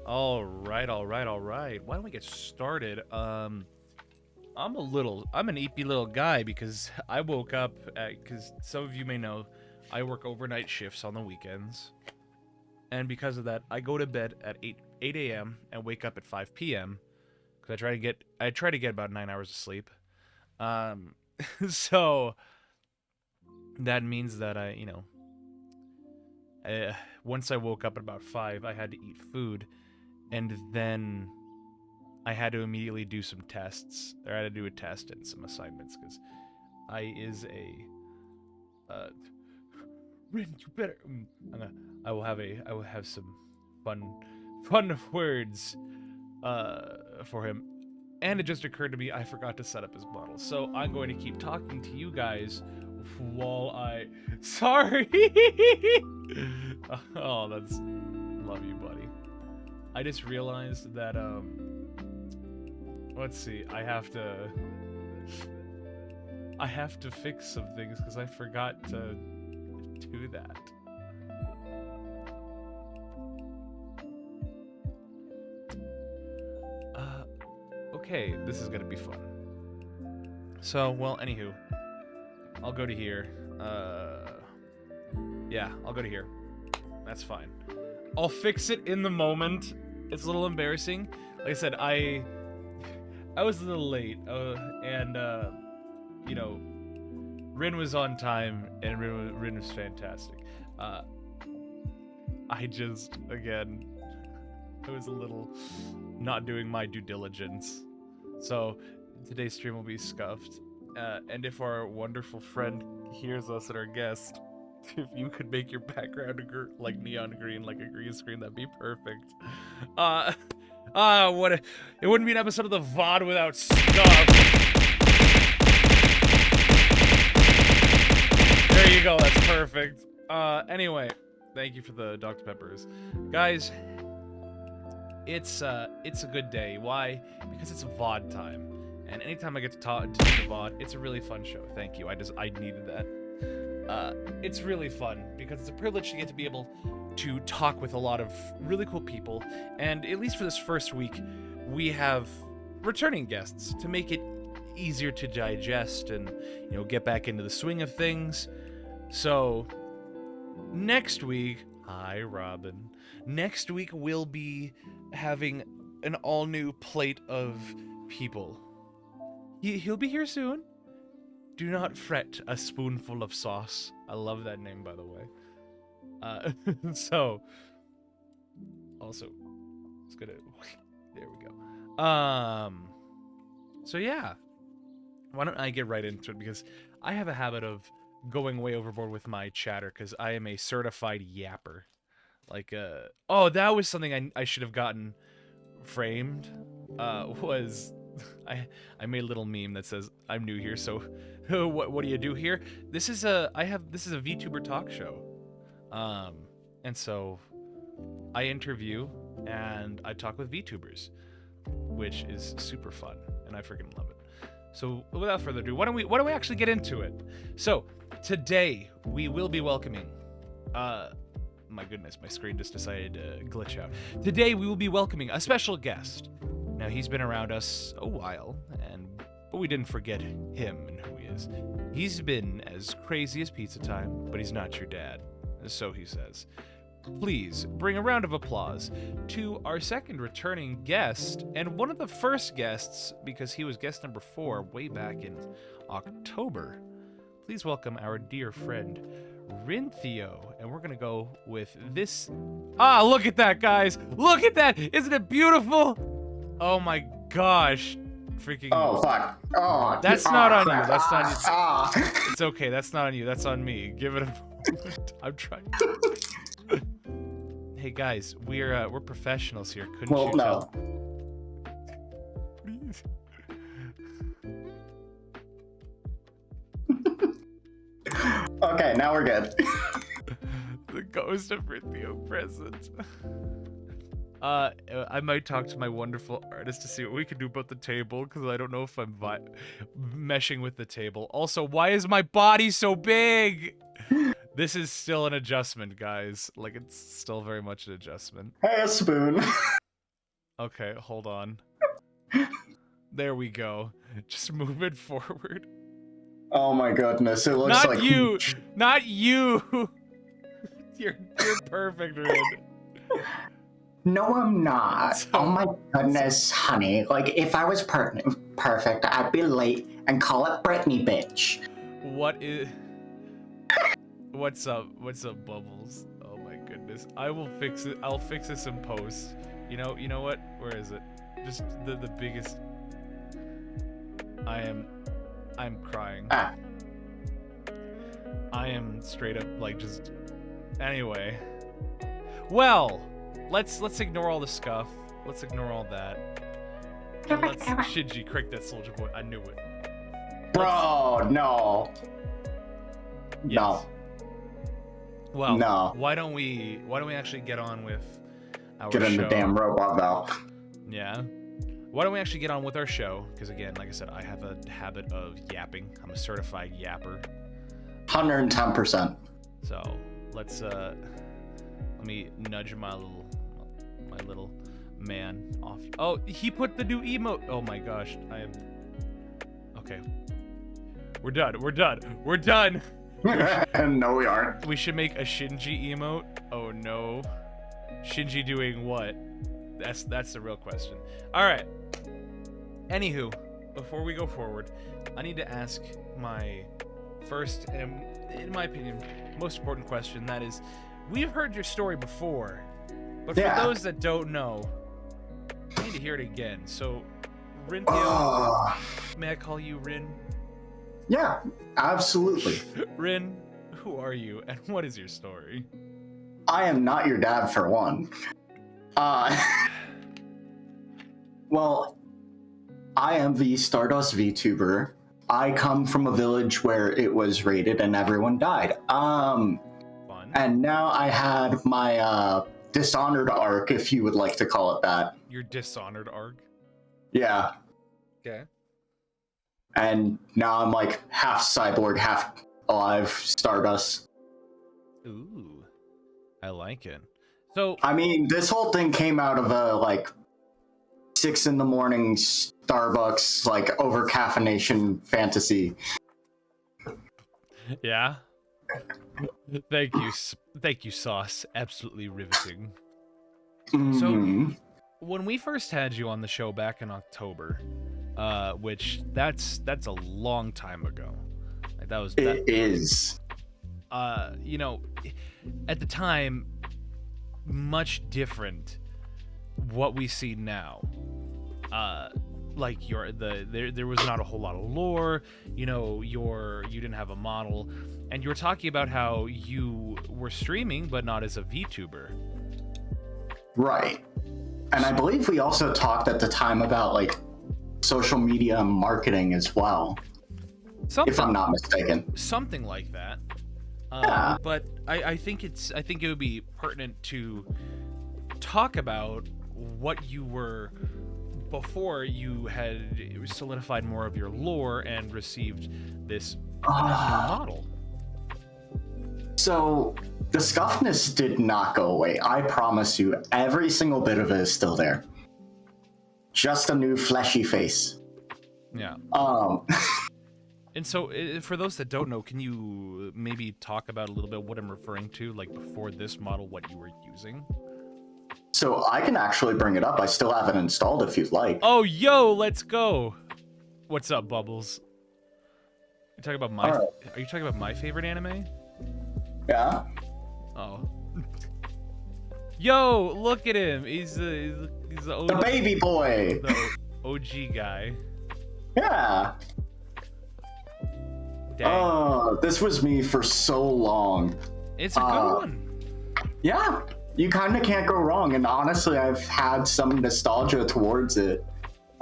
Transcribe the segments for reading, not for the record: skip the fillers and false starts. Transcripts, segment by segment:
All right, all right, all right. Why don't we get started? I'm an eepy little guy because I woke up because some of you may know, I work overnight shifts on the weekends, and because of that, I go to bed at 8 a.m. and wake up at 5 p.m. because I try to get about 9 hours of sleep. Um, so that means that once I woke up at about 5, I had to eat food, and then I had to immediately do some tests. Or I had to do a test and some assignments because I is a Rin, you better. I will have some fun words for him. And it just occurred to me I forgot to set up his model, so I'm going to keep talking to you guys while I. Sorry. Oh, that's love you, buddy. I just realized that let's see, I have to fix some things because I forgot to do that. Okay, this is gonna be fun. So, well, anywho, I'll go to here. Yeah, I'll go to here. That's fine. I'll fix it in the moment. It's a little embarrassing. Like I said, I was a little late, and you know, Rin was on time, and Rin was fantastic. I just, again, I was a little not doing my due diligence. So today's stream will be scuffed. And if our wonderful friend hears us and our guest, if you could make your background like neon green, like a green screen, that'd be perfect. It wouldn't be an episode of the VOD without scuff. There you go, that's perfect. Anyway, thank you for the Dr. Peppers. Guys, it's a good day. Why? Because it's VOD time. And anytime I get to talk to the VOD, it's a really fun show. Thank you. I needed that. It's really fun because it's a privilege to get to be able to talk with a lot of really cool people. And at least for this first week, we have returning guests to make it easier to digest and, get back into the swing of things. So next week, hi Robin. Next week we'll be having an all-new plate of people. He'll be here soon. Do not fret, a spoonful of sauce. I love that name, by the way. So, also, it's gonna. There we go. So yeah, why don't I get right into it, because I have a habit of going way overboard with my chatter because I am a certified yapper. Like, oh, that was something I should have gotten framed. Was I made a little meme that says I'm new here, so what do you do here? This is a VTuber talk show, and so I interview and I talk with VTubers, which is super fun, and I freaking love it. So without further ado, why don't we actually get into it? So today we will be welcoming. My goodness, my screen just decided to glitch out. Today we will be welcoming a special guest. Now, he's been around us a while, but we didn't forget him and who he is. He's been as crazy as pizza time, but he's not your dad, so he says. Please bring a round of applause to our second returning guest, and one of the first guests, because he was guest number 4 way back in October. Please welcome our dear friend, Rynthio, and we're gonna go with this. Ah, look at that, guys! Look at that! Isn't it beautiful? Oh my gosh. Freaking. Oh, fuck. Oh, that's not on crap. you. That's not you. Ah. It's okay. That's not on you. That's on me. Give it a moment. I'm trying. Hey guys, we're professionals here. Couldn't you tell? Please. Okay, now we're good. The ghost of Rynthio present. I might talk to my wonderful artist to see what we can do about the table, because I don't know if I'm meshing with the table. Also, why is my body so big? This is still an adjustment, guys. Like, it's still very much an adjustment. Hey, a spoon. Okay, hold on. There we go. Just move it forward. Oh my goodness, it looks Not like you! Not you! You're perfect, Rin. No, I'm not. So- Oh my goodness, honey. Like, if I was perfect, I'd be late and call it Britney, bitch. What is... What's up? What's up, Bubbles? Oh my goodness. I will fix it. I'll fix this in post. You know what? Where is it? Just the biggest... I'm crying. Ah. I am straight up, like, just... Anyway. Well, let's ignore all the scuff. Let's ignore all that. And let's... Shinji, correct that soldier boy. I knew it. Bro, no. Yes. No. Well, No. why don't we actually get on with our Get in show? the damn robot valve. Yeah. Why don't we actually get on with our show? Because again, like I said, I have a habit of yapping. I'm a certified yapper. 110%. So let's let me nudge my little man off. Oh, he put the new emote. Oh my gosh, I am. Okay. We're done. We're done. We're done. No, we aren't. We should make a Shinji emote. Oh no. Shinji doing what? That's the real question. All right. Anywho, before we go forward, I need to ask my first and, in my opinion, most important question. That is, we've heard your story before, but for those that don't know, I need to hear it again. So, Rynthio, may I call you Rin? Yeah, absolutely. Rin, who are you, and what is your story? I am not your dad, for one. Well, I am the Stardust VTuber. I come from a village where it was raided and everyone died. Fun. And now I had my Dishonored arc, if you would like to call it that. Your Dishonored arc? Yeah. Okay. And now I'm like half cyborg, half alive Stardust. Ooh, I like it. So I mean, this whole thing came out of a like 6 a.m. Starbucks like over caffeination fantasy. yeah. Thank you, Sauce. Absolutely riveting. Mhm. When we first had you on the show back in October, which that's a long time ago. Like It is. You know, at the time, much different what we see now. Like there was not a whole lot of lore. You know, you didn't have a model, and you were talking about how you were streaming, but not as a VTuber. Right. And I believe we also talked at the time about like social media marketing as well, if I'm not mistaken. Something like that. Yeah. But I think it would be pertinent to talk about what you were before you had solidified more of your lore and received this new model. So the scuffness did not go away. I promise you, every single bit of it is still there. Just a new fleshy face. Yeah. And so, for those that don't know, can you maybe talk about a little bit what I'm referring to, like before this model, what you were using? So I can actually bring it up. I still have it installed if you'd like. Oh, yo, let's go. What's up, Bubbles? You talking about my? All right. Are you talking about my favorite anime? Yeah. Oh. Yo, look at him. He's the The baby boy. The OG guy. Yeah. Dang. Oh, this was me for so long. It's a good one. Yeah, you kind of can't go wrong. And honestly, I've had some nostalgia towards it.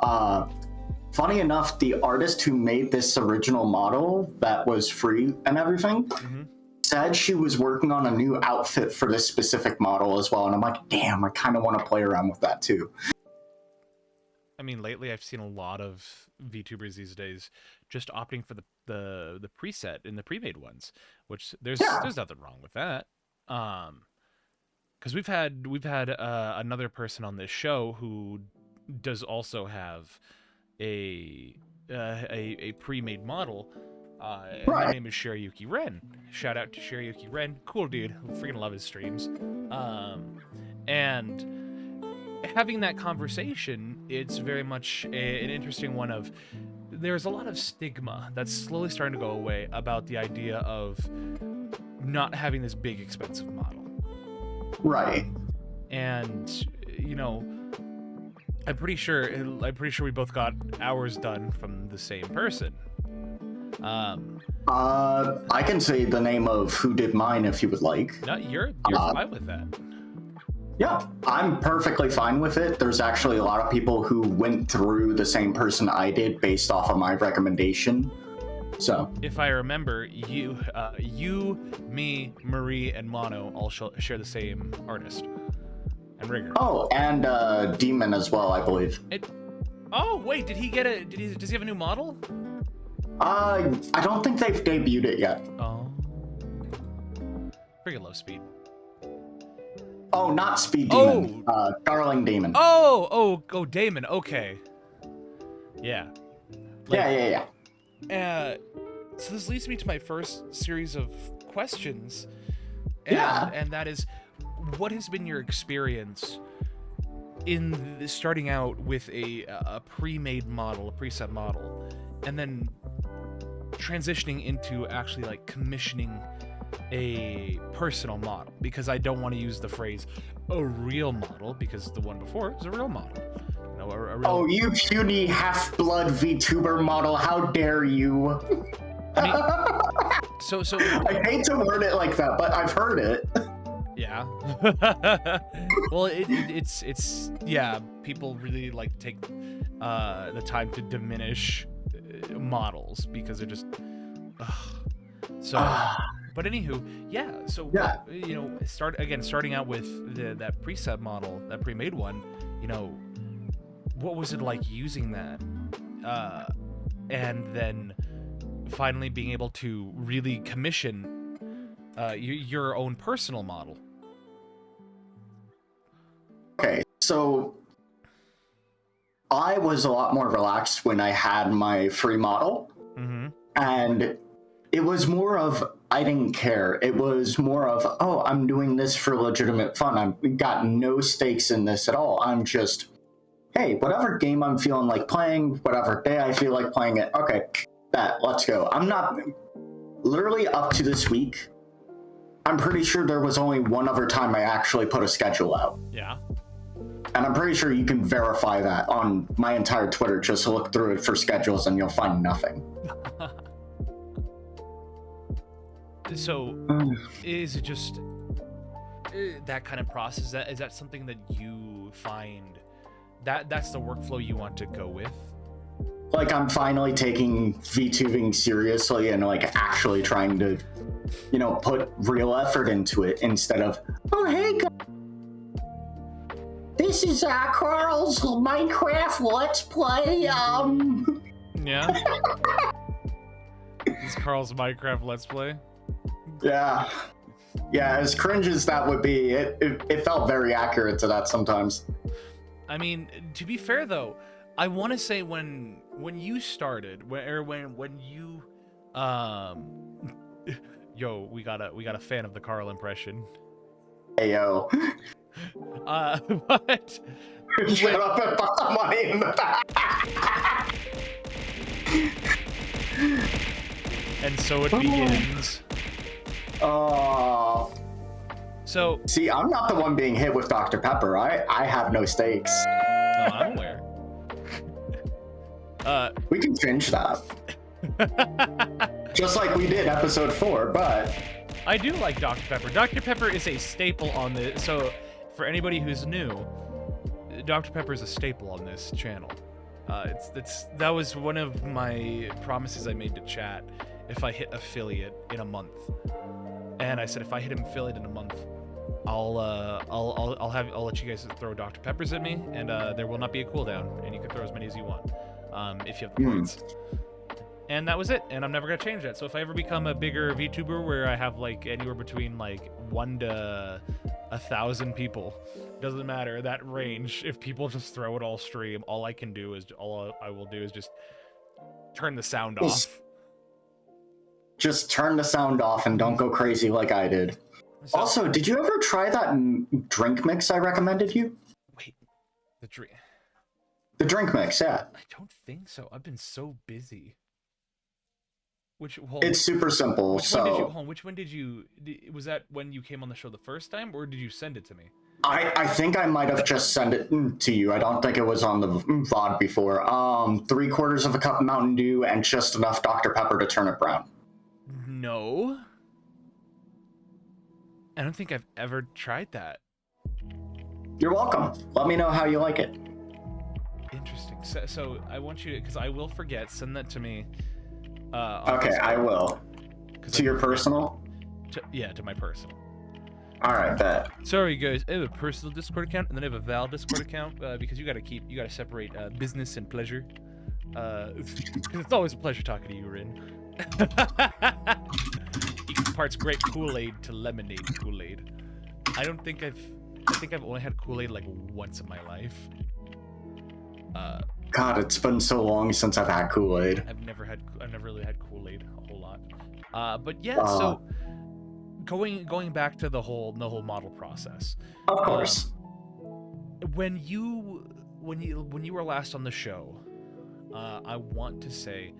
Funny enough, the artist who made this original model that was free and everything said she was working on a new outfit for this specific model as well. And I'm like, damn, I kind of want to play around with that too. I mean, lately I've seen a lot of VTubers these days just opting for the preset in the pre-made ones, which there's nothing wrong with that. because we've had another person on this show who does also have a pre-made model. And Right. his name is Shiryuki Ren. Shout out to Shiryuki Ren. Cool dude. I freaking love his streams. And having that conversation, it's very much an interesting one of there's a lot of stigma that's slowly starting to go away about the idea of not having this big expensive model. Right. And I'm pretty sure we both got ours done from the same person. I can say the name of who did mine if you would like. No, you're fine with that. Yeah, I'm perfectly fine with it. There's actually a lot of people who went through the same person I did based off of my recommendation. So, if I remember, you, me, Marie, and Mono all share the same artist and rigger. oh, and Demon as well, I believe. Oh wait, does he have a new model? I don't think they've debuted it yet. Oh, freaking love Speed. Oh, not Speed Demon. Darling Demon. Oh, Damon. Okay. Yeah. Yeah. So this leads me to my first series of questions. And that is, what has been your experience in starting out with a pre-made model, a preset model, and then transitioning into actually like commissioning a personal model? Because I don't want to use the phrase a real model, because the one before was a real model. A real... Oh, you puny half-blood VTuber model! How dare you? I mean, so I hate to word it like that, but I've heard it. Yeah. Well, it's yeah. People really like take the time to diminish models because they're just. But anywho, yeah. So yeah. Starting out with that preset model, that pre-made one. What was it like using that, and then finally being able to really commission your own personal model? Okay, so I was a lot more relaxed when I had my free model, and it was more of I didn't care. It was more of, oh, I'm doing this for legitimate fun. I've got no stakes in this at all. I'm just, hey, whatever game I'm feeling like playing, whatever day I feel like playing it, okay, let's go. I'm not, literally up to this week, I'm pretty sure there was only one other time I actually put a schedule out. Yeah. And I'm pretty sure you can verify that on my entire Twitter. Just look through it for schedules and you'll find nothing. So, is it just that kind of process? Is that something that you find that's the workflow you want to go with? Like, I'm finally taking VTubing seriously and like actually trying to, put real effort into it instead of, oh hey guys, this is Carl's Minecraft Let's Play. Yeah. This is Carl's Minecraft Let's Play. Yeah, as cringe as that would be, it felt very accurate to that sometimes. I mean, to be fair though, I want to say when you started, when you yo, we got a fan of the Carl impression. Hey yo. But shut up and put the money in the back. And so it begins. Oh. So see, I'm not the one being hit with Dr. Pepper. I have no stakes. No, I'm aware. We can change that. Just like we did episode 4, but I do like Dr. Pepper. Dr. Pepper is a staple on this. So for anybody who's new, Dr. Pepper is a staple on this channel. That was one of my promises I made to chat. If I hit affiliate in a month, and I said if I hit affiliate in a month, I'll let you guys throw Dr. Peppers at me, and there will not be a cooldown, and you can throw as many as you want, if you have the points. And that was it, and I'm never gonna change that. So if I ever become a bigger VTuber where I have like anywhere between like 1 to 1,000 people. Doesn't matter that range. If people just throw it all stream, all I will do is just turn the sound off. Just turn the sound off and don't go crazy like I did. So, also, did you ever try that drink mix I recommended you? wait, the drink. The drink mix, yeah. I don't think so. I've been so busy. It's super simple. Which one did you? Was that when you came on the show the first time, or did you send it to me? I think I might have just sent it to you. I don't think it was on the VOD before. 3/4 of a cup of Mountain Dew and just enough Dr. Pepper to turn it brown. No. I don't think I've ever tried that. You're welcome. Let me know how you like it. Interesting. So I want you to, because I will forget, send that to me. Okay, I will. To your personal? To my personal. Alright, bet. Sorry guys, I have a personal Discord account and then I have a Val Discord account because you gotta separate business and pleasure. Because it's always a pleasure talking to you, Ryn. He comparts great Kool-Aid to lemonade Kool-Aid. I think I've only had Kool-Aid like once in my life. God, it's been so long since I've had Kool-Aid. I've never really had Kool-Aid a whole lot. But yeah, so going back to the whole model process. Of course. When you were last on the show, I want to say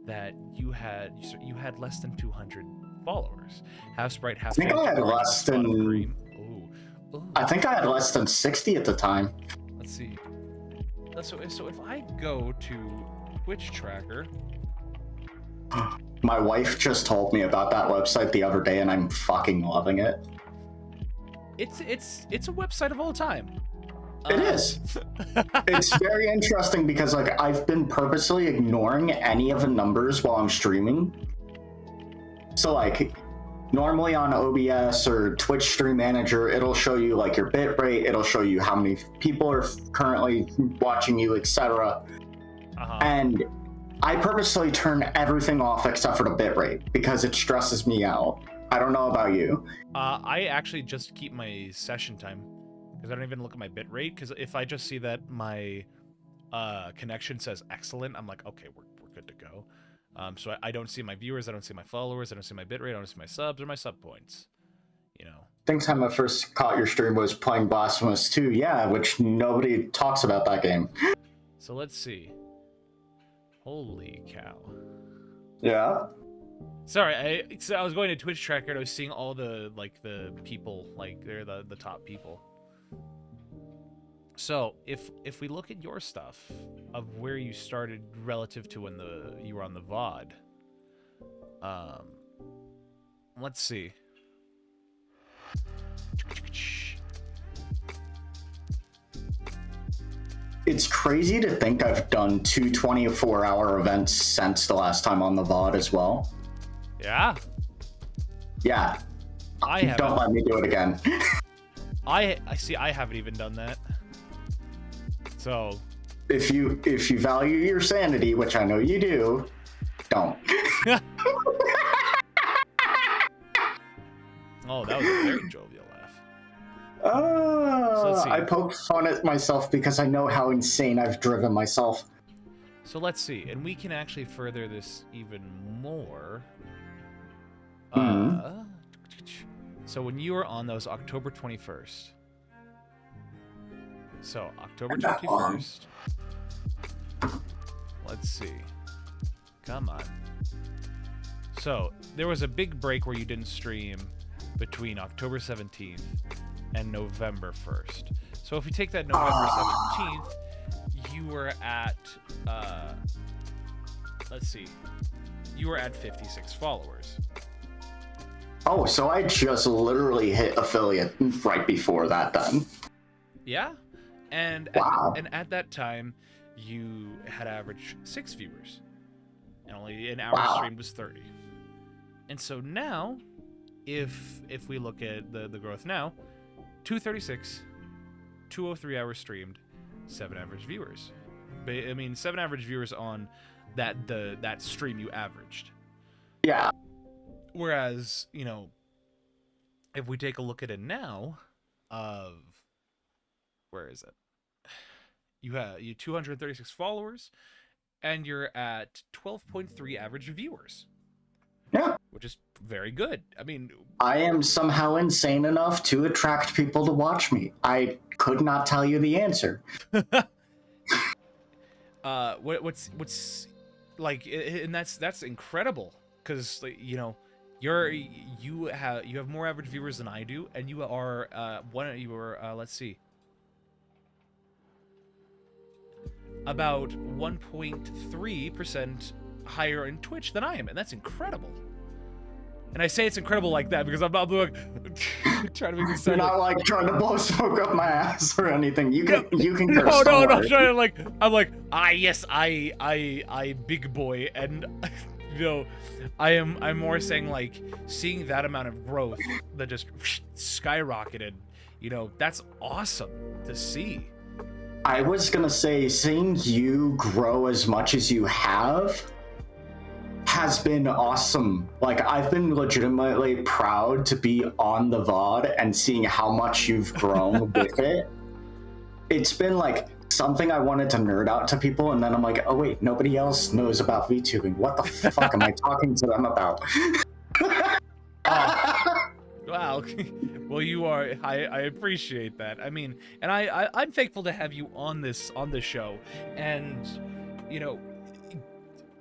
that you had less than 200 followers. Half Sprite, half. I think I had less than. I think I had less than 60 at the time. Let's see. So if I go to Twitch Tracker. My wife just told me about that website the other day, and I'm fucking loving it. It's a website of all time. It is. It's very interesting because like I've been purposely ignoring any of the numbers while I'm streaming. So like normally on OBS or Twitch Stream Manager, it'll show you like your bit rate, it'll show you how many people are currently watching you, etc. And I purposely turn everything off except for the bit rate because it stresses me out. I don't know about you. I actually just keep my session time because I don't even look at my bit rate, because if I just see that my connection says excellent, I'm like, okay, we're good to go. So I don't see my viewers, I don't see my followers, I don't see my bit rate, I don't see my subs or my sub points. You know. I think time I first caught your stream was playing Blasphemous 2, yeah, which nobody talks about that game. So let's see. Holy cow. Yeah. Sorry, I was going to Twitch Tracker and I was seeing all the people, like they're the top people. So if we look at your stuff of where you started relative to when you were on the VOD, let's see. It's crazy to think I've done 2 24-hour events since the last time on the VOD as well. Yeah. Yeah. I haven't. Don't let me do it again. I see. I haven't even done that. So. If you value your sanity, which I know you do, don't. Oh, that was a very jovial laugh. So let's see. I poke fun at myself because I know how insane I've driven myself. So let's see, and we can actually further this even more. So when you were on, that was October 21st. So October 21st. Let's see. Come on. So there was a big break where you didn't stream between October 17th and November 1st. So if we take that November 17th, you were at, let's see, you were at 56 followers. Oh, so I just literally hit affiliate right before that then. Yeah. And wow. At that time, you had averaged 6 viewers. And only an hour streamed was 30. And so now, if we look at the growth now, 236, 203 hours streamed, 7 average viewers. I mean, 7 average viewers on that stream you averaged. Yeah. Whereas, you know, if we take a look at it now, of, where is it? You 236 followers, and you're at 12.3 average viewers, Yeah. which is very good. I mean, I am somehow insane enough to attract people to watch me. I could not tell you the answer. what's like, and that's incredible, because, like, you have more average viewers than I do, and you are let's see, about 1.3% higher in Twitch than I am, and that's incredible. And I say it's incredible like that because I'm not like trying to make this You're sound not like trying to blow smoke up my ass or anything. You can no, curse. no, Don't worry. I'm like, yes, I big boy, and I'm more saying, like, seeing that amount of growth that just skyrocketed, that's awesome to see. I was gonna say, seeing you grow as much as you have has been awesome. Like, I've been legitimately proud to be on the VOD and seeing how much you've grown with it. It's been like something I wanted to nerd out to people, and then I'm like, oh wait, nobody else knows about VTubing. What the fuck am I talking to them about? Wow. Well, you are. I appreciate that. I mean, and I'm thankful to have you on this show, and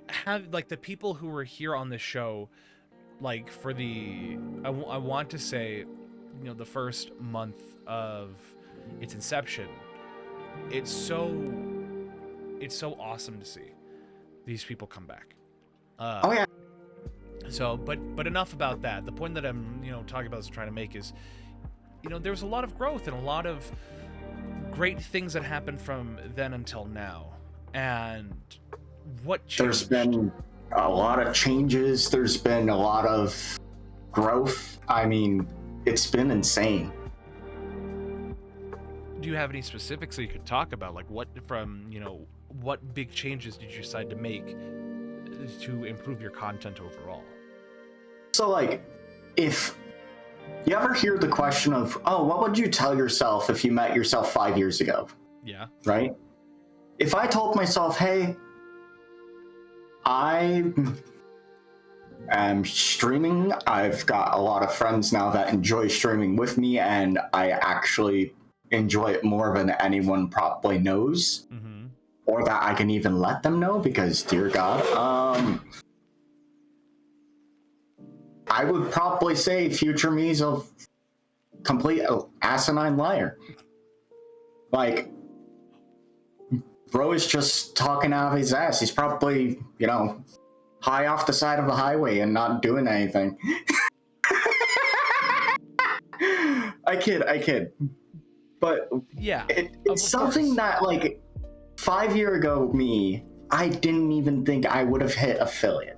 have, like, the people who were here on this show, like, for the I want to say, the first month of its inception. It's so awesome to see these people come back. Oh yeah. So, but enough about that. The point that I'm, talking about, is trying to make is, there's a lot of growth and a lot of great things that happened from then until now. And what changed? There's been a lot of changes. There's been a lot of growth. I mean, it's been insane. Do you have any specifics that you could talk about? Like, what big changes did you decide to make to improve your content overall? So, like, if you ever hear the question of, oh, what would you tell yourself if you met yourself 5 years ago? Yeah. Right? If I told myself, hey, I am streaming, I've got a lot of friends now that enjoy streaming with me, and I actually enjoy it more than anyone probably knows, or that I can even let them know, because, dear God, I would probably say future me's a complete asinine liar. Like, bro is just talking out of his ass. He's probably, high off the side of the highway and not doing anything. I kid. But yeah, it's something that, like, 5 years ago me, I didn't even think I would have hit affiliate.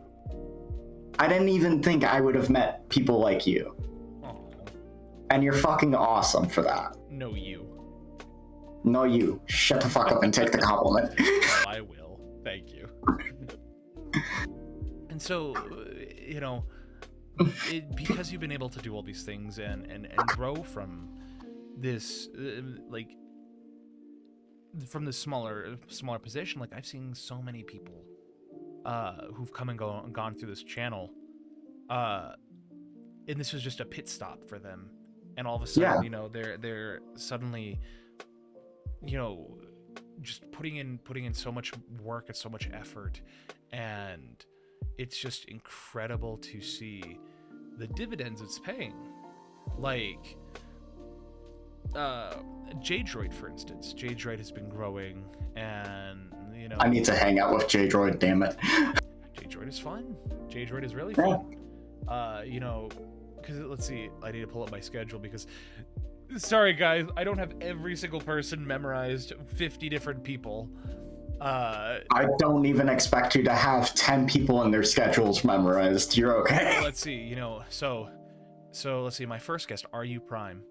I didn't even think I would have met people like you. Aww. And you're fucking awesome for that. No, you. No, you. Shut the fuck up and take the compliment. Oh, I will. Thank you. And so, because you've been able to do all these things and grow from this, from this smaller position, like, I've seen so many people who've come and gone through this channel, and this was just a pit stop for them, and all of a sudden, they're suddenly, just putting in so much work and so much effort, and it's just incredible to see the dividends it's paying. Like, J-Droid, for instance. J-Droid has been growing, and I need to hang out with J-Droid, damn it. J-Droid is fun. J-Droid is really fun. Because, let's see, I need to pull up my schedule, because, sorry guys, I don't have every single person memorized. 50 different people. I don't even expect you to have 10 people in their schedules memorized. You're okay. Let's see, so let's see, my first guest, RU Prime.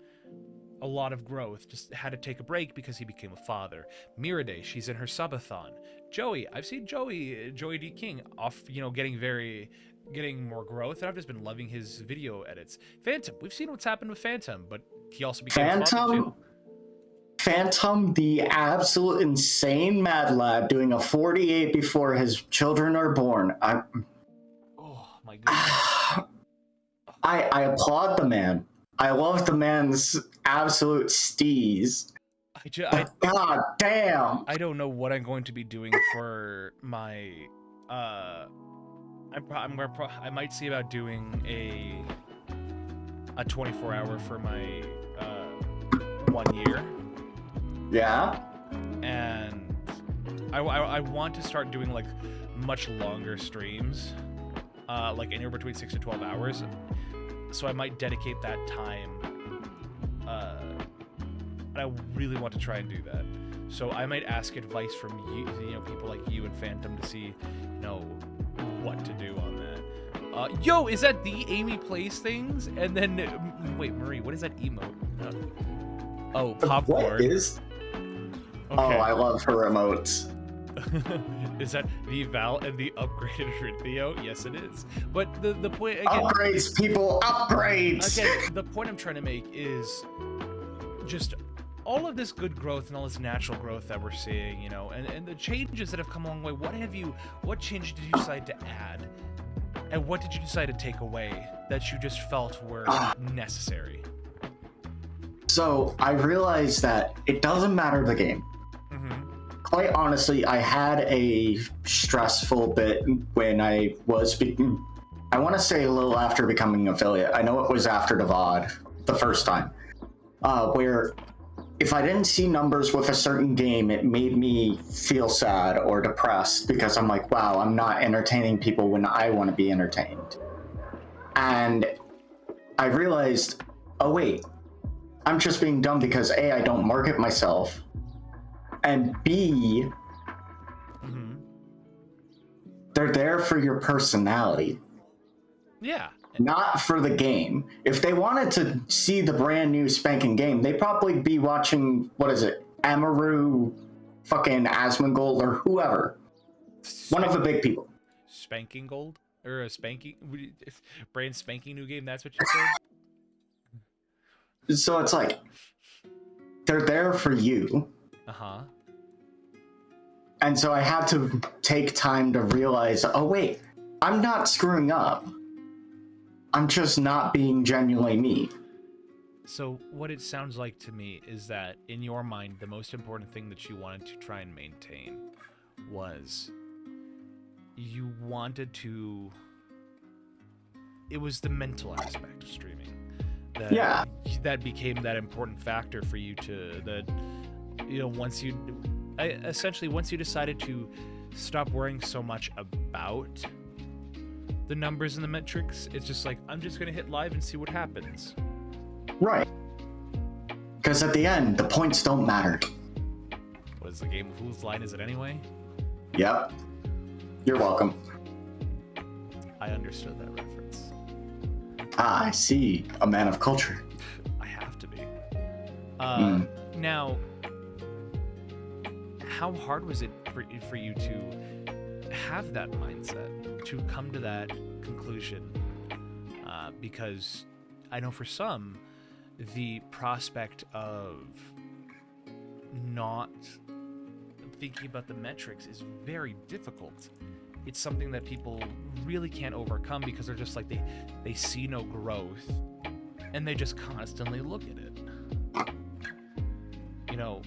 A lot of growth, just had to take a break because he became a father. Miraday, she's in her subathon. Joey, I've seen Joey D King off, getting more growth, and I've just been loving his video edits. Phantom, we've seen what's happened with Phantom, but he also became a father too. Phantom, the absolute insane mad lad, doing a 48 before his children are born. Oh my goodness. I applaud the man. I love the man's absolute steez. God damn. I don't know what I'm going to be doing for my. I might see about doing a 24-hour for my 1 year. Yeah. And I want to start doing like much longer streams, like anywhere between 6 to 12 hours. So I might dedicate that time. And I really want to try and do that. So I might ask advice from you know, people like you and Phantom to see, you know, what to do on that. Yo, is that the Amy Plays Things? And then, wait, Marie, what is that emote? Oh, popcorn. What is? Okay. Oh, I love her emotes. Is that the Val and the upgraded Rynthio? Yes, it is. But the point again, upgrades, people, upgrades. Again, the point I'm trying to make is just all of this good growth and all this natural growth that we're seeing, you know, and the changes that have come along the way. What changes did you decide to add, and what did you decide to take away that you just felt were necessary? So I realized that it doesn't matter the game. Quite honestly, I had a stressful bit when I was, I want to say a little after becoming an affiliate. I know it was after the VOD, the first time, where if I didn't see numbers with a certain game, it made me feel sad or depressed because I'm like, wow, I'm not entertaining people when I want to be entertained. And I realized, oh wait, I'm just being dumb because A, I don't market myself, and B, they're there for your personality. Yeah. Not for the game. If they wanted to see the brand new spanking game, they'd probably be watching, what is it, Amaru, fucking Asmongold, or whoever. One of the big people. Spanking Gold? Or a spanking, brand spanking new game, that's what you said? So it's like, they're there for you. Uh-huh. And so I had to take time to realize, oh wait, I'm not screwing up. I'm just not being genuinely me. So what it sounds like to me is that in your mind, the most important thing that you wanted to try and maintain was you wanted to... It was the mental aspect of streaming. That became that important factor for you to... That, you know, once you decided to stop worrying so much about the numbers and the metrics, it's just like, I'm just gonna hit live and see what happens. Right. Because at the end, the points don't matter. What is the game? Whose line is it anyway? Yep. You're welcome. I understood that reference. Ah, I see. A man of culture. I have to be. Now, how hard was it for you to have that mindset, to come to that conclusion? Because I know for some, the prospect of not thinking about the metrics is very difficult. It's something that people really can't overcome because they're just like, they see no growth and they just constantly look at it. You know,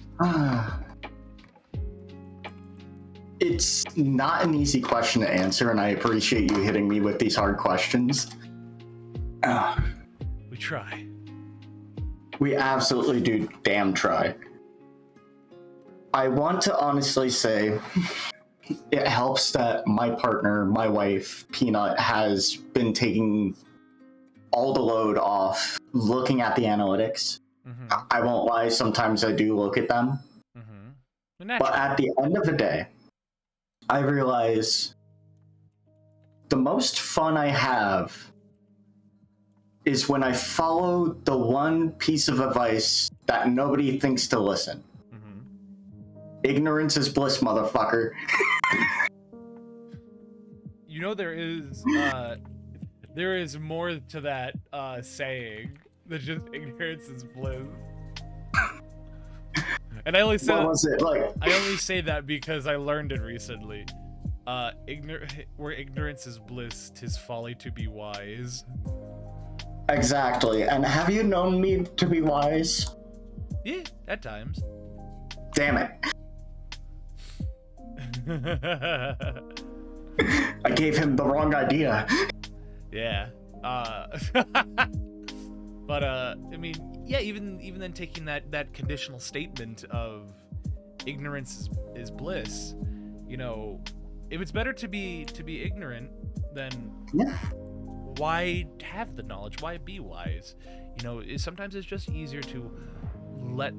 it's not an easy question to answer, and I appreciate you hitting me with these hard questions. We try. We absolutely do damn try. I want to honestly say it helps that my partner, my wife, Peanut, has been taking all the load off looking at the analytics. I won't lie, sometimes I do look at them. But at the end of the day, I realize the most fun I have is when I follow the one piece of advice that nobody thinks to listen. Ignorance is bliss, motherfucker. You know, there is more to that saying that just ignorance is bliss. And I only say What was it like? I only say that because I learned it recently. Where ignorance is bliss, 'tis folly to be wise. Exactly. And have you known me to be wise? Yeah, at times. Damn it. I gave him the wrong idea. Yeah. But I mean, yeah, even then taking that conditional statement of ignorance is bliss, you know, if it's better to be ignorant, then Yeah. why have the knowledge? Why be wise? You know, sometimes it's just easier to live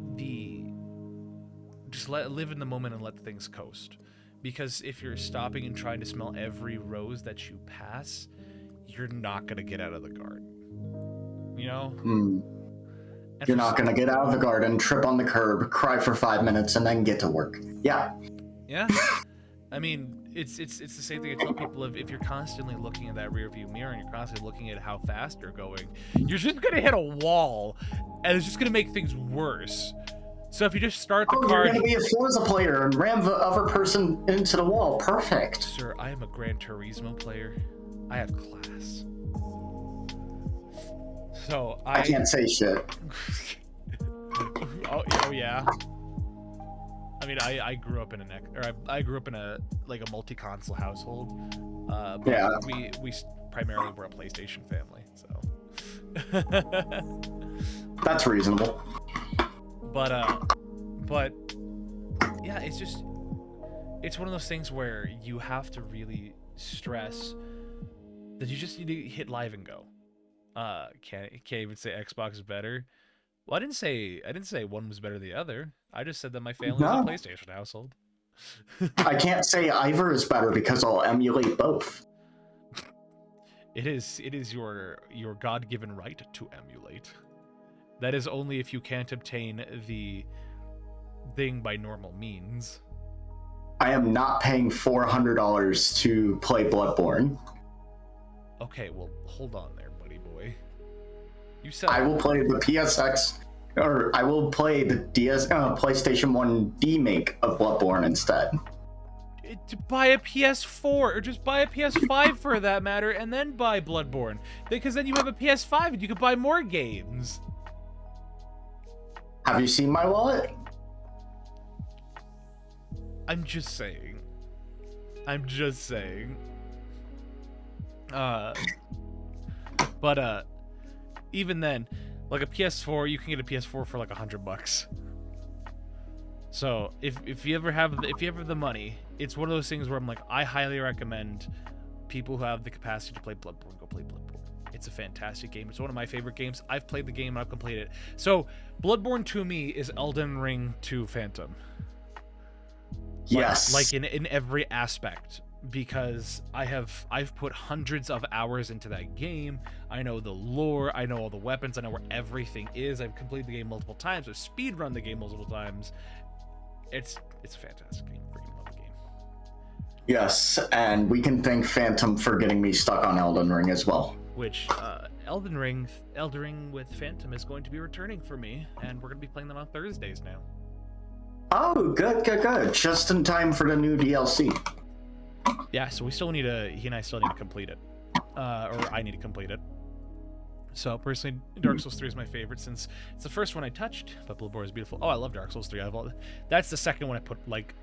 in the moment and let things coast. Because if you're stopping and trying to smell every rose that you pass, you're not gonna get out of the garden. You know? And You're not gonna get out of the garden, trip on the curb, cry for 5 minutes, and then get to work. Yeah. Yeah. I mean, it's the same thing I tell people. If you're constantly looking at that rear view mirror and you're constantly looking at how fast you're going, you're just gonna hit a wall, and it's just gonna make things worse. So if you just start the car, you're gonna be a Forza player and ram the other person into the wall. Perfect. Sir, I am a Gran Turismo player. I have class. So I can't say shit. oh yeah. I mean, I grew up in I grew up in a multi-console household. But Yeah. We primarily were a PlayStation family, so. That's reasonable. But yeah, it's one of those things where you have to really stress that you just need to hit live and go. Can't even say Xbox is better. Well, I didn't say one was better than the other. I just said that my family is a PlayStation household. I can't say either is better because I'll emulate both. It is your God-given right to emulate. That is only if you can't obtain the thing by normal means. I am not paying $400 to play Bloodborne. Okay, well, hold on there, buddy boy. You said I will play the PSX, or I will play the PlayStation 1 remake of Bloodborne instead. To buy a PS4, or just buy a PS5 for that matter, and then buy Bloodborne. Because then you have a PS5 and you can buy more games. Have you seen my wallet? I'm just saying. But even then, like a PS4, you can get a PS4 for like $100. So if you ever have the money, it's one of those things where I'm like, I highly recommend people who have the capacity to play Bloodborne go play Bloodborne. It's a fantastic game. It's one of my favorite games. I've played the game and I've completed it. So Bloodborne to me is Elden Ring to Phantom. Yes. Like in every aspect, because I've put hundreds of hours into that game. I know the lore, I know all the weapons, I know where everything is. I've completed the game multiple times. I've speedrun the game multiple times. It's a fantastic game. Freaking love the game. Yes, and we can thank Phantom for getting me stuck on Elden Ring as well. Which Elden Ring with Phantom is going to be returning for me, and we're going to be playing them on Thursdays now. Oh, good. Just in time for the new DLC. Yeah, so he and I still need to complete it. Or I need to complete it. So, personally, Dark Souls 3 is my favorite since it's the first one I touched, but Bloodborne is beautiful. Oh, I love Dark Souls 3. That's the second one I put, like,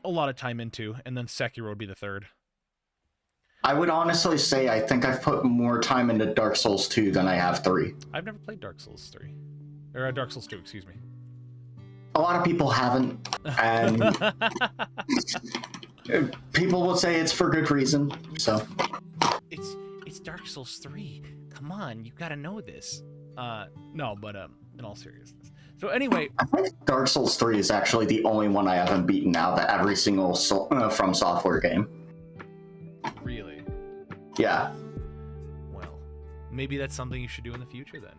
a lot of time into, and then Sekiro would be the third. I would honestly say I think I've put more time into Dark Souls 2 than I have 3. I've never played Dark Souls 3. Or Dark Souls 2, excuse me. A lot of people haven't, and people will say it's for good reason, so. It's Dark Souls 3. Come on, you gotta know this. No, but in all seriousness. So anyway, I think Dark Souls 3 is actually the only one I haven't beaten out of every single From Software game. Really? Yeah. Well, maybe that's something you should do in the future then.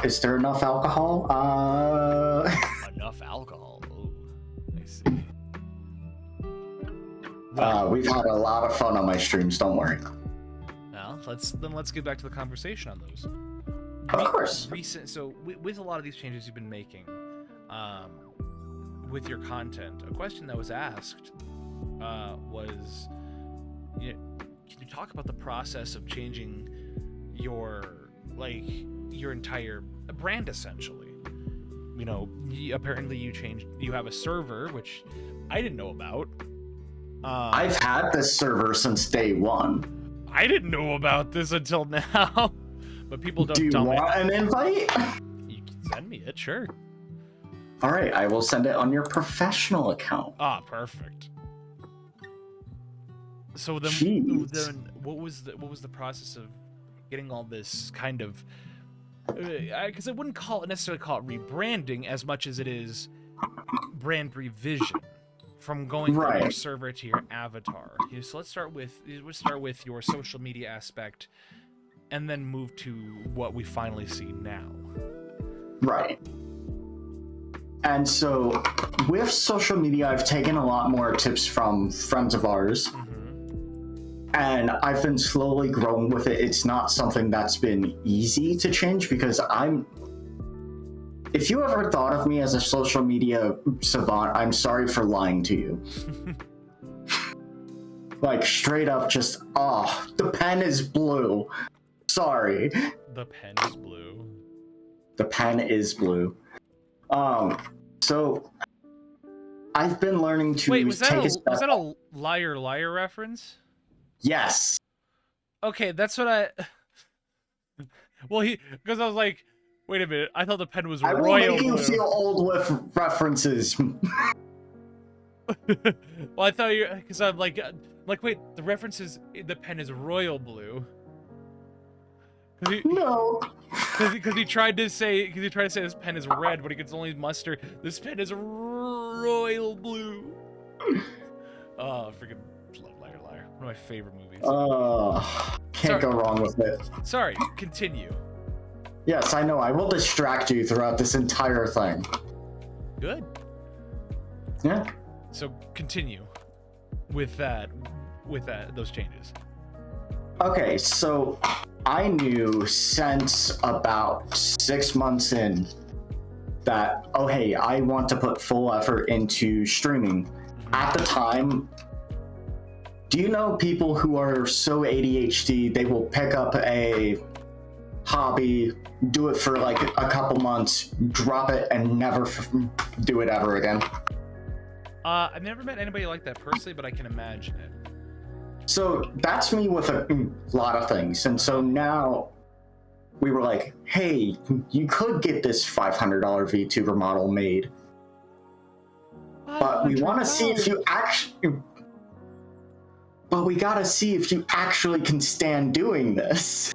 Is there enough alcohol? Enough alcohol. Oh, I see. We've had a lot of fun on my streams, don't worry. Well, let's get back to the conversation on those. Of course. So with a lot of these changes you've been making, with your content, a question that was asked was, can you talk about the process of changing your entire brand essentially? Apparently you have a server, which I didn't know about. I've had this server since day one. I didn't know about this until now. But people don't tell me. Do you want an invite? You can send me it, sure. All right, I will send it on your professional account. Ah, perfect. So then what was the process of getting all this kind of, because I wouldn't necessarily call it rebranding as much as it is brand revision, from going from your server to your avatar. So let's start with your social media aspect, and then move to what we finally see now. Right. And so with social media, I've taken a lot more tips from friends of ours. And I've been slowly growing with it. It's not something that's been easy to change because if you ever thought of me as a social media savant, I'm sorry for lying to you. Like straight up just, the pen is blue. Sorry. The pen is blue. The pen is blue. So I've been learning to was that a liar reference? Yes. Okay, that's what I. Well, because I was like, wait a minute, I thought the pen was royal blue. I will make you feel old with references. Well, I thought because I'm like, wait, the reference is the pen is royal blue. No. Because he tried to say this pen is red, but he could only muster this pen is royal blue. Oh, freaking love Liar Liar. One of my favorite movies. Can't go wrong with it. Sorry, continue. Yes, I know. I will distract you throughout this entire thing. Good. Yeah. So continue with those changes. Okay, so I knew since about 6 months in that, oh hey, I want to put full effort into streaming. At the time, do you know people who are so ADHD, they will pick up a hobby, do it for like a couple months, drop it, and never do it ever again? I've never met anybody like that personally, but I can imagine it. So that's me with a lot of things. And so now we were like, hey, you could get this $500 VTuber model made. But we want to see if you actually... But we gotta see if you actually can stand doing this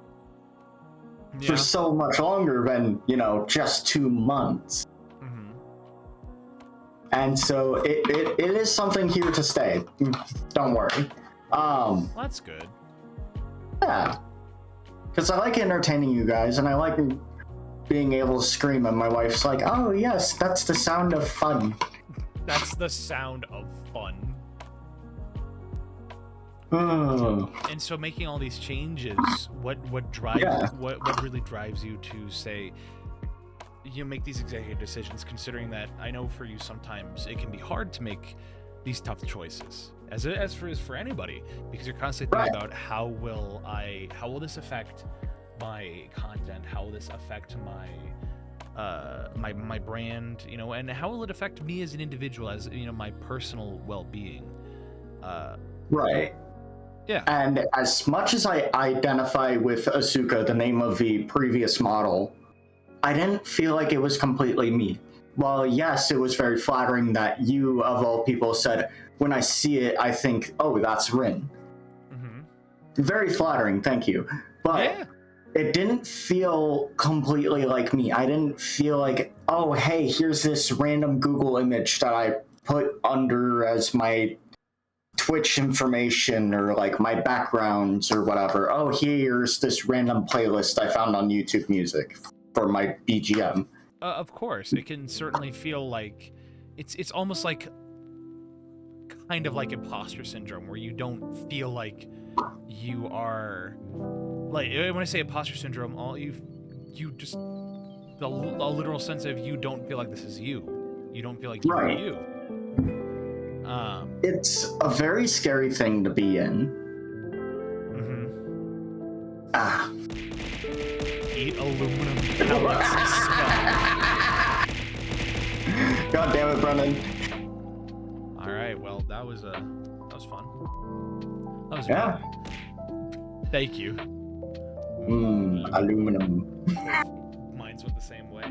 for so much longer than, just 2 months. And so it is something here to stay. Don't worry. That's good. Yeah. Because I like entertaining you guys, and I like being able to scream, and my wife's like, oh yes, that's the sound of fun. That's the sound of fun. And so making all these changes, what really drives you to say, make these executive decisions, considering that I know for you sometimes it can be hard to make these tough choices, as for anybody, because you're constantly thinking about how will this affect my content, how will this affect my brand, and how will it affect me as an individual, as my personal well-being. Right. Yeah. And as much as I identify with Asuka, the name of the previous model, I didn't feel like it was completely me. Well, yes, it was very flattering that you, of all people, said, when I see it, I think, oh, that's Ryn. Very flattering, thank you. But it didn't feel completely like me. I didn't feel like, oh, hey, here's this random Google image that I put under as my Twitch information or like my backgrounds or whatever. Oh, here's this random playlist I found on YouTube Music for my BGM. Of course, it can certainly feel like it's almost like kind of like imposter syndrome, where you don't feel like you are like when I say imposter syndrome, all you just the literal sense of you don't feel like this is you. You don't feel like you're Right. you. It's a very scary thing to be in. Ah. Eat aluminum pellets and stuff. God damn it, Brennan. All right, well, that was fun. That was Yeah. fun. Thank you. Aluminum. Mine's went the same way.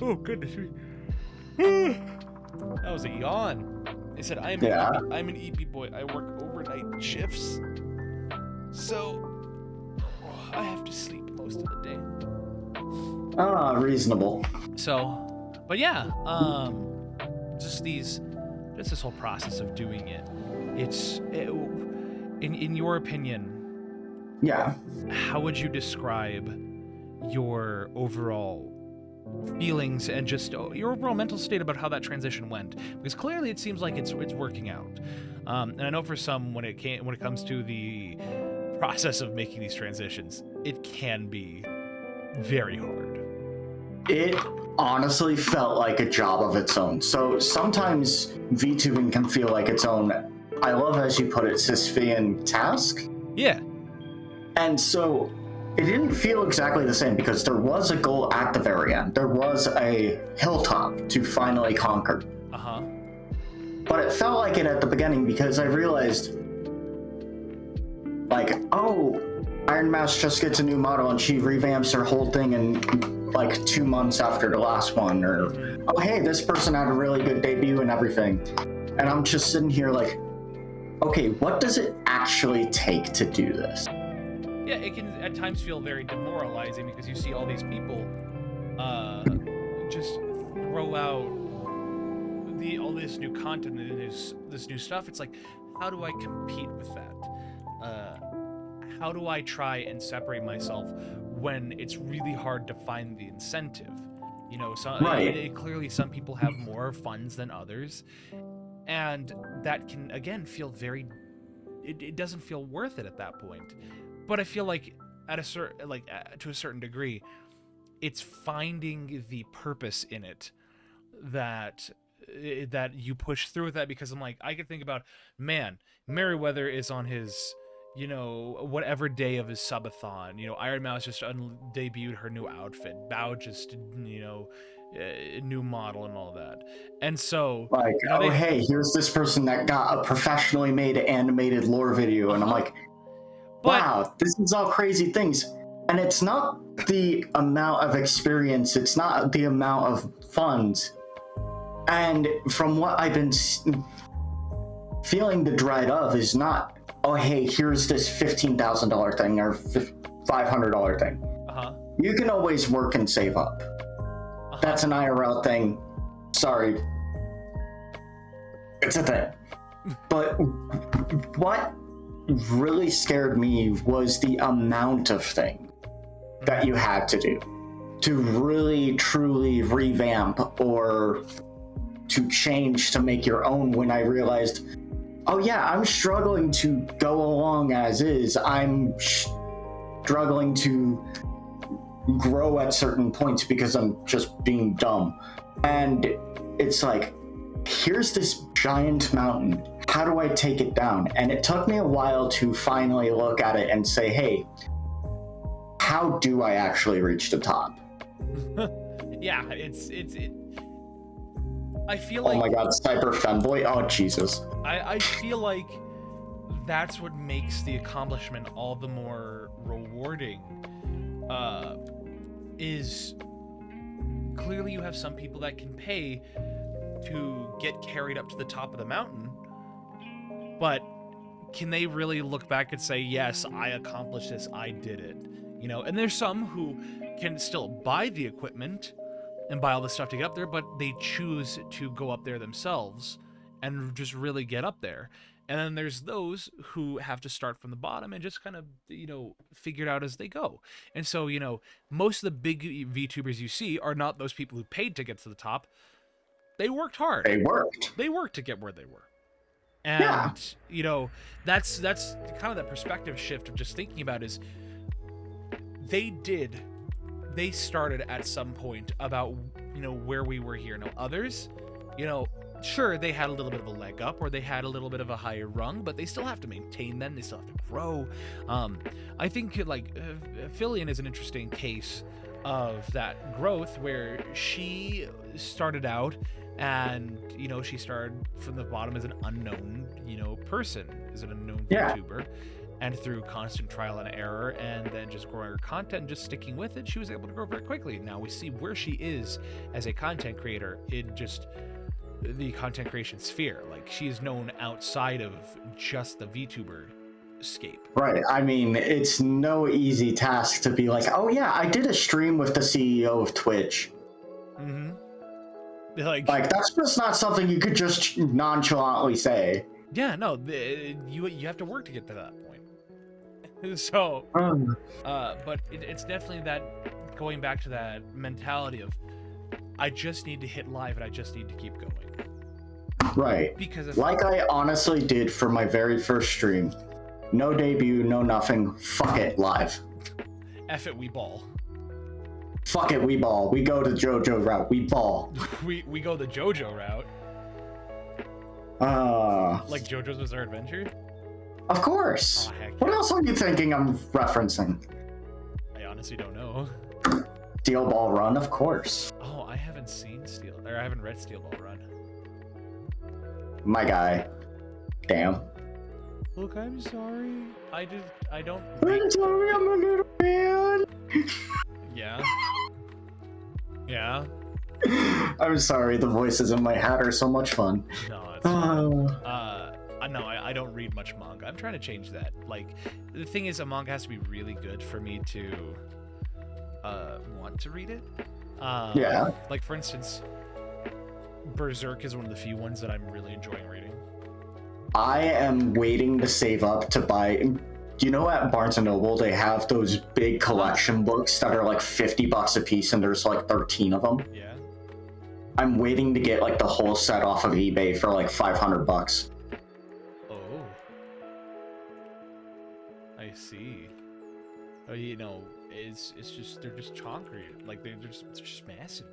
Oh goodness. That was a yawn. They said I'm an EP boy. I work overnight shifts, so I have to sleep most of the day. Ah, reasonable. So, but yeah, just this whole process of doing it. In your opinion, yeah, how would you describe your overall feelings and just your overall mental state about how that transition went? Because clearly it seems like it's working out. And I know for some, when it comes to the process of making these transitions, it can be very hard. It honestly felt like a job of its own. So sometimes VTubing can feel like its own, I love as you put it, Sisyphean task. Yeah. And so it didn't feel exactly the same because there was a goal at the very end. There was a hilltop to finally conquer. Uh-huh. But it felt like it at the beginning because I realized, like, oh, Iron Mouse just gets a new model and she revamps her whole thing in like 2 months after the last one. Or, oh, hey, this person had a really good debut and everything. And I'm just sitting here like, okay, what does it actually take to do this? Yeah, it can at times feel very demoralizing because you see all these people just throw out all this new content and this new stuff. It's like, how do I compete with that? How do I try and separate myself when it's really hard to find the incentive? You know, clearly some people have more funds than others, and that can again feel very. It doesn't feel worth it at that point. But I feel like to a certain degree, it's finding the purpose in it that you push through with that. Because I'm like, I could think about, man, Merryweather is on his, you know, whatever day of his subathon. You know, Iron Mouse just debuted her new outfit. Bao just, you know, new model and all that. And so, like, you know, hey, here's this person that got a professionally made animated lore video, and I'm like, wow, this is all crazy things. And it's not the amount of experience, it's not the amount of funds. And from what I've been feeling the dread of is not, oh, hey, here's this $15,000 thing or $500 thing. You can always work and save up. That's an IRL thing. Sorry. It's a thing. But what really scared me was the amount of thing that you had to do to really truly revamp or to change to make your own. When I realized, oh yeah, I'm struggling to go along as is. I'm struggling to grow at certain points because I'm just being dumb. And it's like, here's this giant mountain. How do I take it down? And it took me a while to finally look at it and say, hey, how do I actually reach the top? Yeah, I feel like, oh my god, Cyber Femboy, oh Jesus. I feel like that's what makes the accomplishment all the more rewarding. Is clearly you have some people that can pay to get carried up to the top of the mountain, but can they really look back and say, yes, I accomplished this, I did it? You know, and there's some who can still buy the equipment and buy all the stuff to get up there, but they choose to go up there themselves and just really get up there. And then there's those who have to start from the bottom and just kind of, you know, figure it out as they go. And so, you know, most of the big VTubers you see are not those people who paid to get to the top. They worked hard. They worked They worked to get where they were. And Yeah. you know, that's kind of that perspective shift of just thinking about is they started at some point about, you know, where we were here. Now others, you know, sure, they had a little bit of a leg up, or they had a little bit of a higher rung, but they still have to maintain them. They still have to grow. I think like Fillion is an interesting case of that growth, where she started out and, you know, she started from the bottom as an unknown, you know, person, as an unknown Yeah. VTuber. And through constant trial and error, and then just growing her content and just sticking with it, she was able to grow very quickly. Now we see where she is as a content creator in just the content creation sphere. Like, she is known outside of just the VTuber scape. Right. I mean, it's no easy task to be like, oh yeah, I did a stream with the CEO of Twitch. Mm-hmm. Like that's just not something you could just nonchalantly say. yeah, no, you have to work to get to that point. So, but it's definitely that, going back to that mentality of, I just need to hit live and I just need to keep going. Right. Because if, like I honestly did for my very first stream. No debut, no nothing. Fuck it, live. F it, we ball. Fuck it, we ball. We go to JoJo route. We ball. we go the JoJo route. Like JoJo's Bizarre Adventure? Of course. Oh, heck What yeah. else are you thinking I'm referencing? I honestly don't know. Steel Ball Run, of course. Oh, I haven't I haven't read Steel Ball Run. My guy. Damn. Look, I'm sorry. I don't. I'm sorry, I'm a little man. Yeah. Yeah. I'm sorry, the voices in my head are so much fun. No, it's no, I don't read much manga. I'm trying to change that. Like, the thing is, a manga has to be really good for me to want to read it. Yeah. Like, for instance, Berserk is one of the few ones that I'm really enjoying reading. I am waiting to save up to buy. You know, at Barnes & Noble, they have those big collection books that are like $50 a piece, and there's like 13 of them. Yeah. I'm waiting to get like the whole set off of eBay for like $500. Oh. I see. Oh, you know, it's just, they're just chonky. Like, it's just massive.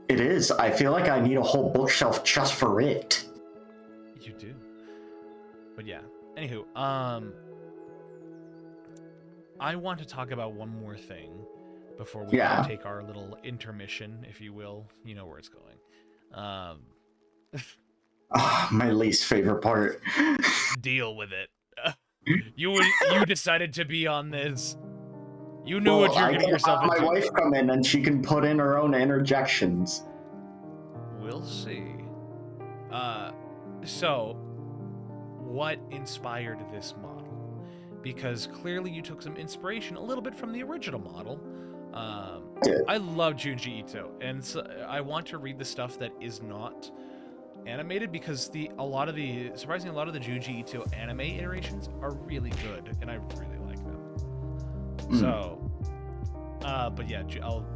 It is. I feel like I need a whole bookshelf just for it. You do. But yeah. Anywho, I want to talk about one more thing before we take our little intermission, if you will. You know where it's going. My least favorite part. Deal with it. You decided to be on this. You knew what you're getting yourself into. My wife come in and she can put in her own interjections. We'll see. So, what inspired this model? Because clearly you took some inspiration a little bit from the original model. I love Junji Ito, and so I want to read the stuff that is not animated, because surprisingly a lot of the Junji Ito anime iterations are really good, and I really like them. So, but yeah,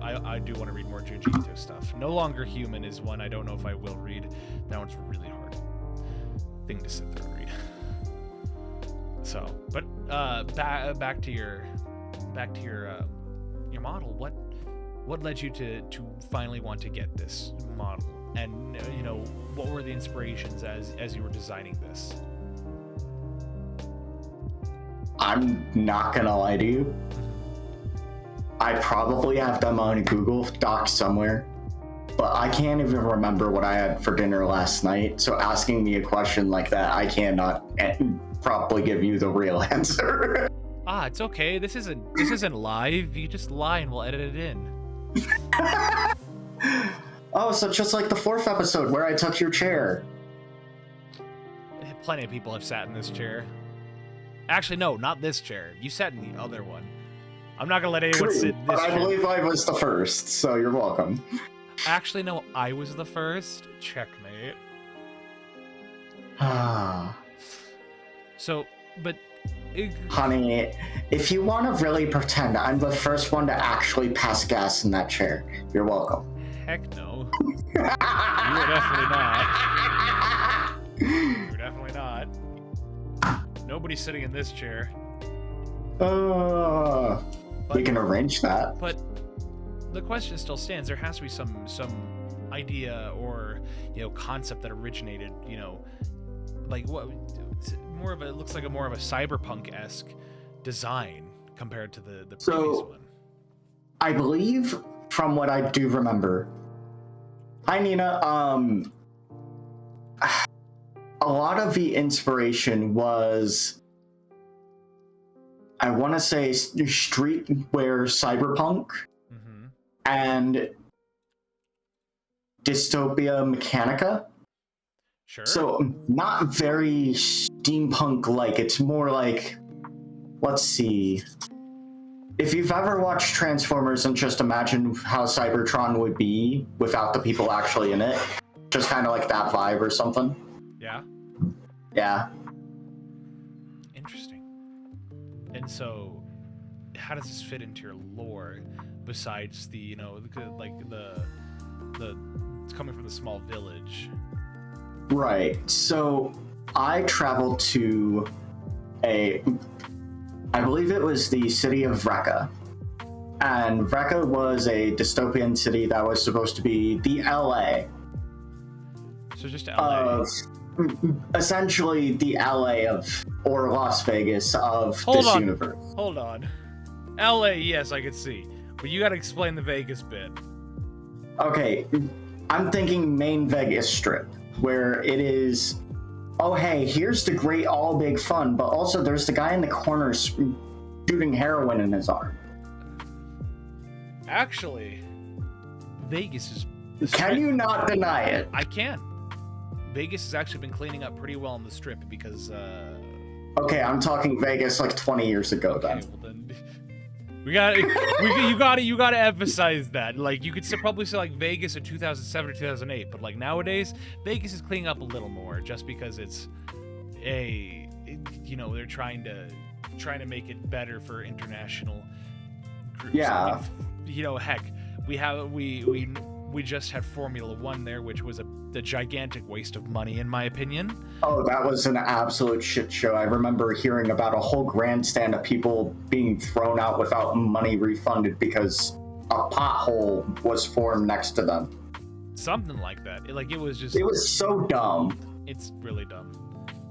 I do want to read more Junji Ito stuff. No Longer Human is one I don't know if I will read. That one's really hard thing to sit there and read. So, but back to your model. What led you to finally want to get this model? And you know, what were the inspirations as you were designing this? I'm not gonna lie to you. I probably have them on Google Docs somewhere, but I can't even remember what I had for dinner last night. So asking me a question like that, I cannot probably give you the real answer. It's okay. This isn't live. You just lie and we'll edit it in. Oh, so just like the 4th episode where I took your chair. Plenty of people have sat in this chair. Actually, no, not this chair. You sat in the other one. I'm not gonna let anyone sit in this but I chair. believe I was the first, so you're welcome. Actually, no, I was the first. Checkmate. So, but... Honey, if you want to really pretend I'm the first one to actually pass gas in that chair, you're welcome. Heck no. You were definitely not. You were definitely not. Nobody's sitting in this chair. We can arrange that. But the question still stands. There has to be some idea or concept that originated. Like what? More of a, it looks like more of a cyberpunk-esque design compared to the previous one. I believe, from what I do remember. Hi, Nina. A lot of the inspiration was, I want to say, streetwear cyberpunk and dystopia mechanica. Sure. So not very steampunk-like. It's more like, let's see. If you've ever watched Transformers and just imagine how Cybertron would be without the people actually in it, just kind of like that vibe or something. Yeah. Yeah. Interesting. And so, how does this fit into your lore? Besides the, like the it's coming from the small village. Right. So I traveled to I believe it was the city of Vreka. And Vreka was a dystopian city that was supposed to be the LA. So just LA. Essentially the LA or Las Vegas of this universe. Hold on. LA, yes, I could see. But you gotta explain the Vegas bit. Okay, I'm thinking main Vegas Strip, where it is, oh hey, here's the great all big fun, but also there's the guy in the corner shooting heroin in his arm. Actually, Vegas is... Can you not deny it? I can. Vegas has actually been cleaning up pretty well on the Strip because... Okay, I'm talking Vegas like 20 years ago then. Okay, well then... you gotta emphasize that. Like, you could probably say like Vegas in 2007 or 2008, but like nowadays, Vegas is cleaning up a little more just because it's they're trying to make it better for international groups. Yeah. I mean, heck, we just had Formula One there, which was a gigantic waste of money, in my opinion. Oh, that was an absolute shit show. I remember hearing about a whole grandstand of people being thrown out without money refunded because a pothole was formed next to them. Something like that. It was so dumb. It's really dumb.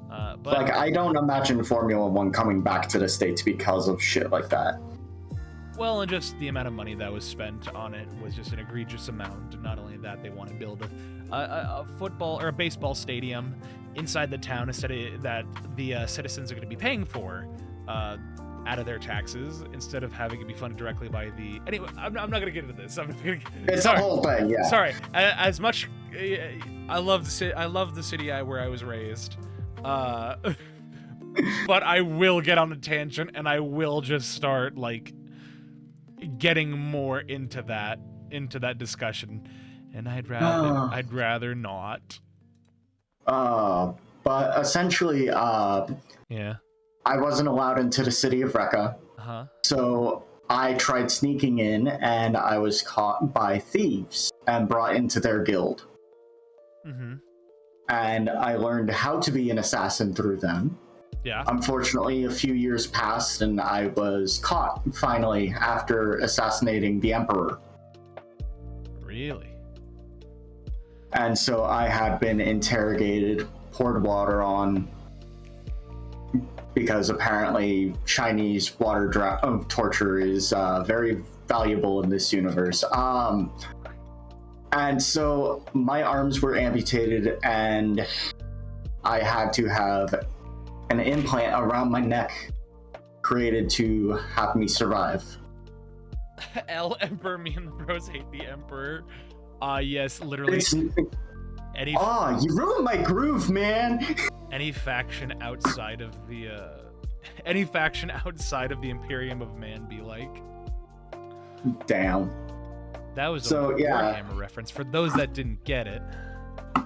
But like, I don't imagine Formula One coming back to the States because of shit like that. Well, and just the amount of money that was spent on it was just an egregious amount. And not only that, they want to build a football or a baseball stadium inside the town instead of that the citizens are going to be paying for out of their taxes instead of having it be funded directly by the... Anyway, I'm not going to get into this. It's a whole thing, yeah. Sorry. As much... I love the city where I was raised. But I will get on a tangent and I will just start, like... getting more into that discussion, and I'd rather not. But essentially, yeah, I wasn't allowed into the city of Vreka. So I tried sneaking in, and I was caught by thieves and brought into their guild. And I learned how to be an assassin through them. Yeah. Unfortunately, a few years passed, and I was caught, finally, after assassinating the Emperor. Really? And so I had been interrogated, poured water on, because apparently Chinese water torture is very valuable in this universe. And so my arms were amputated, and I had to have an implant around my neck created to have me survive. Emperor, me and the bros hate the Emperor. Yes, literally. You ruined my groove, man. Any faction outside of the Imperium of Man be like. Damn. That was a Warhammer reference for those that didn't get it.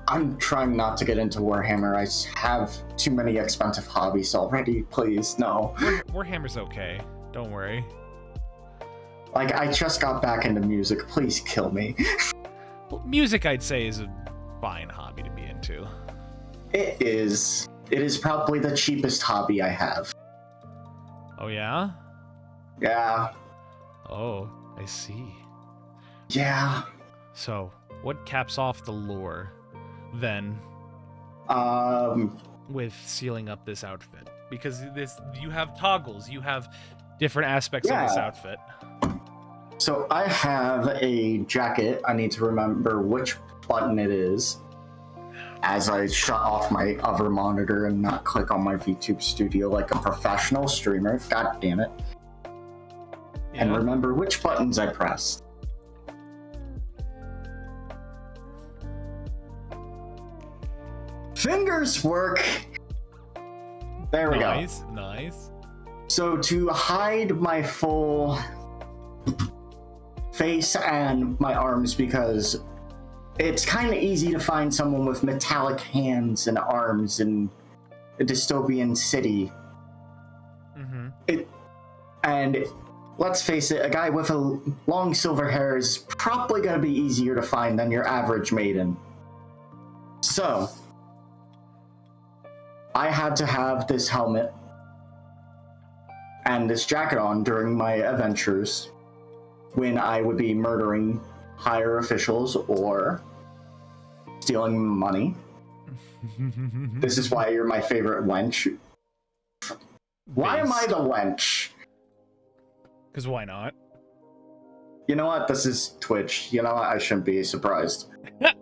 I'm trying not to get into Warhammer. I have too many expensive hobbies already. Please, no. Warhammer's okay. Don't worry. Like, I just got back into music. Please kill me. Well, music, I'd say, is a fine hobby to be into. It is. it is probably the cheapest hobby I have. Oh, yeah? Yeah. Oh, I see. Yeah. So, what caps off the lore, then, with sealing up this outfit? Because you have toggles, you have different aspects of this outfit. So I have a jacket. I need to remember which button it is as I shut off my other monitor and not click on my VTube Studio like a professional streamer. God damn it. Yeah. And remember which buttons I pressed. Fingers work. There we go. Nice. So to hide my full face and my arms, because it's kind of easy to find someone with metallic hands and arms in a dystopian city. And let's face it, a guy with a long silver hair is probably going to be easier to find than your average maiden. So I had to have this helmet and this jacket on during my adventures when I would be murdering higher officials or stealing money. This is why you're my favorite wench. Why am I the wench? Because why not? You know what? This is Twitch. You know what? I shouldn't be surprised. That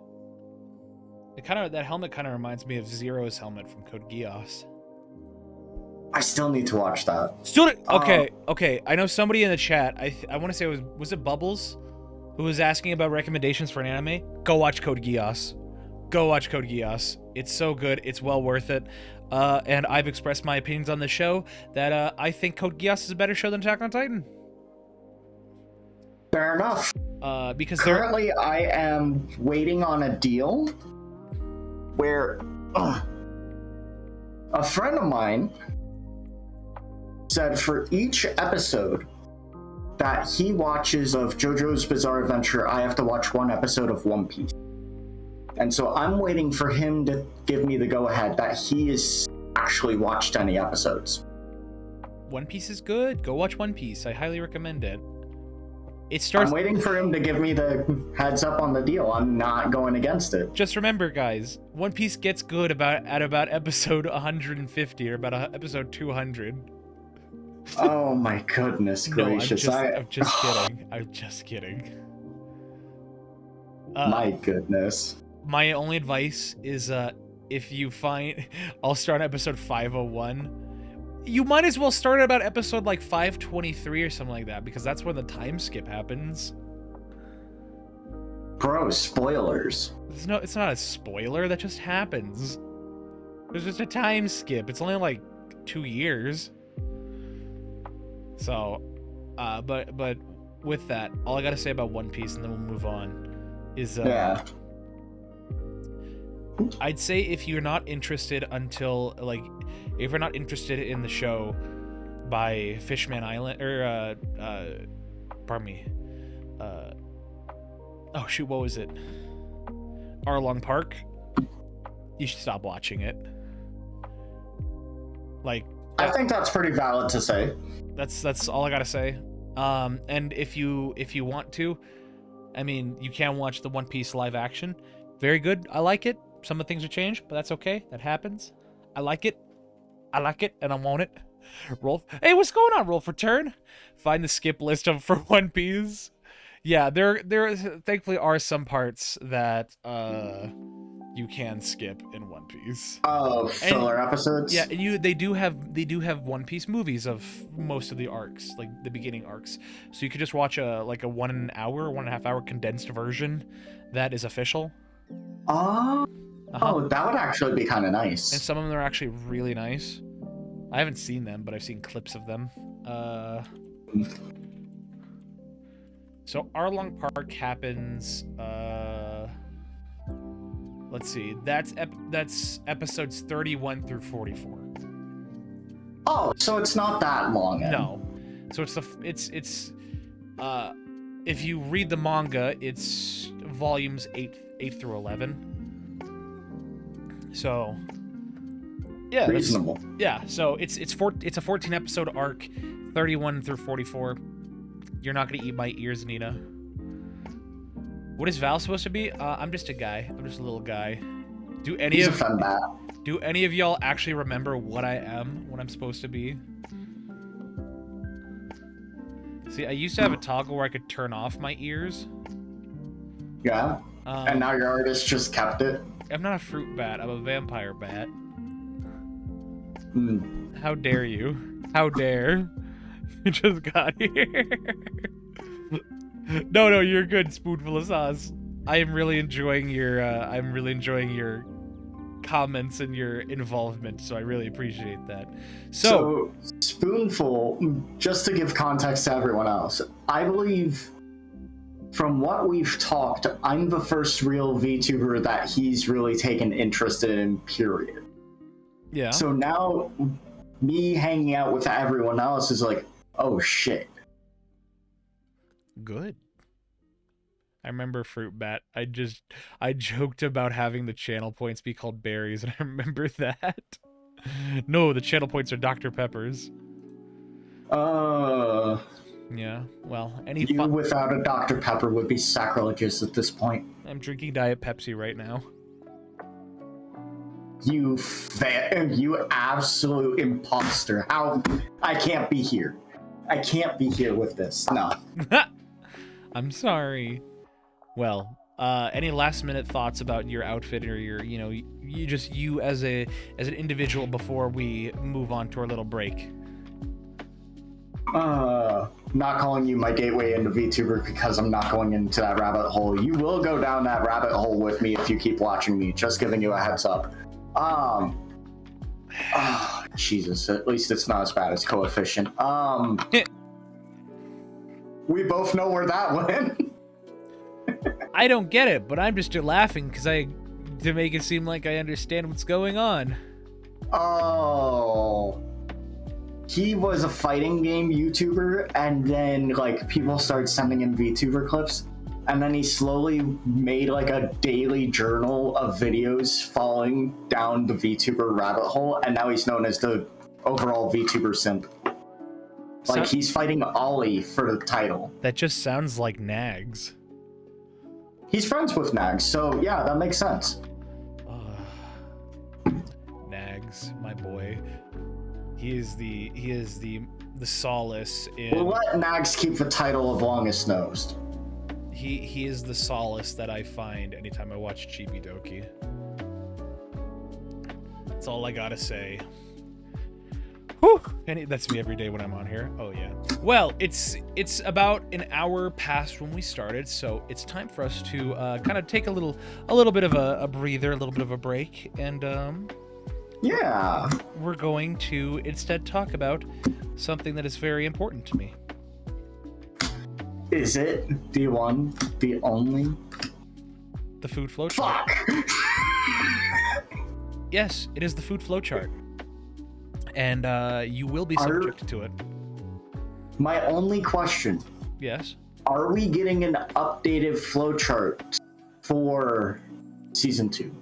helmet kind of reminds me of Zero's helmet from Code Geass. I still need to watch that. Okay. I know somebody in the chat. I want to say was it Bubbles, who was asking about recommendations for an anime. Go watch Code Geass. Go watch Code Geass. It's so good. It's well worth it. And I've expressed my opinions on the show that I think Code Geass is a better show than Attack on Titan. Fair enough. Because currently I am waiting on a deal where a friend of mine said for each episode that he watches of JoJo's Bizarre Adventure, I have to watch one episode of One Piece. And so I'm waiting for him to give me the go-ahead that he has actually watched any episodes. One Piece is good. Go watch One Piece. I highly recommend it. I'm waiting for him to give me the heads up on the deal. I'm not going against it. Just remember, guys, One Piece gets good at about episode 150 or about episode 200. Oh my goodness gracious! I'm just kidding. I'm just kidding. My goodness. My only advice is, if you find, I'll start on episode 501. You might as well start at about episode like 523 or something like that, because that's when the time skip happens. Bro, spoilers. It's not a spoiler. That just happens. There's just a time skip. It's only like 2 years. So, but with that, all I gotta say about One Piece, and then we'll move on, is I'd say if you're not interested if you're not interested in the show by Fishman Island, or pardon me, oh shoot, what was it? Arlong Park. You should stop watching it. I think that's pretty valid to say. That's all I gotta say. And if you want to, I mean, you can watch the One Piece live action. Very good. I like it. Some of the things are changed, but that's okay. That happens. I like it, and I want it. Hey, what's going on? Roll for turn. Find the skip list for One Piece. Yeah, there thankfully are some parts that you can skip in One Piece. Oh, filler episodes. Yeah, and they do have One Piece movies of most of the arcs, like the beginning arcs. So you could just watch a 1 hour, 1.5 hour condensed version that is official. Oh, that would actually be kind of nice. And some of them are actually really nice. I haven't seen them, but I've seen clips of them. So Arlong Park happens. Let's see. That's episodes 31 through 44. Oh, so it's not that long. No. So it's if you read the manga, it's volumes 8 through 11. So Yeah, reasonable. Yeah, so it's a 14 episode arc, 31 through 44. You're not gonna eat my ears, Nina. What is Val supposed to be? I'm just a guy. I'm just a little guy. Do any of y'all actually remember what I am, what I'm supposed to be? See, I used to have a toggle where I could turn off my ears. Yeah. And now your artist just kept it. I'm not a fruit bat. I'm a vampire bat. Hmm. How dare you? How dare? You just got here. No, you're good, spoonful of sauce. I am really enjoying your comments and your involvement, so I really appreciate that. So Spoonful, just to give context to everyone else, I believe from what we've talked, I'm the first real VTuber that he's really taken interest in, period. Yeah. So now me hanging out with everyone else is like, oh shit. Good. I remember Fruit Bat. I joked about having the channel points be called berries, and I remember that. No, the channel points are Dr. Peppers. Yeah, well, you without a Dr. Pepper would be sacrilegious at this point. I'm drinking Diet Pepsi right now. You absolute imposter. How? I can't be here. I can't be here with this. No. I'm sorry. Well, any last minute thoughts about your outfit or your, you as an individual before we move on to our little break? Not calling you my gateway into VTuber because I'm not going into that rabbit hole. You will go down that rabbit hole with me if you keep watching me. Just giving you a heads up. Jesus, at least it's not as bad as Coefficient. We both know where that went. I don't get it, but I'm just laughing to make it seem like I understand what's going on. Oh. He was a fighting game YouTuber, and then people started sending him VTuber clips, and then he slowly made a daily journal of videos falling down the VTuber rabbit hole, and now he's known as the overall VTuber simp. He's fighting Ollie for the title. That just sounds like Nags. He's friends with Nags, so yeah, that makes sense. Nags, my boy. He is the solace in... We'll let Nags keep the title of longest nosed. He is the solace that I find anytime I watch Chibi Doki. That's all I gotta say. Whew! That's me every day when I'm on here. Oh yeah. Well, it's about an hour past when we started, so it's time for us to kind of take a little bit of a breather, a little bit of a break, and yeah, we're going to instead talk about something that is very important to me. Is it the one, the only? The food flowchart. Fuck! Yes, it is the food flowchart. And you will be subject to it. My only question. Yes? Are we getting an updated flowchart for Season 2?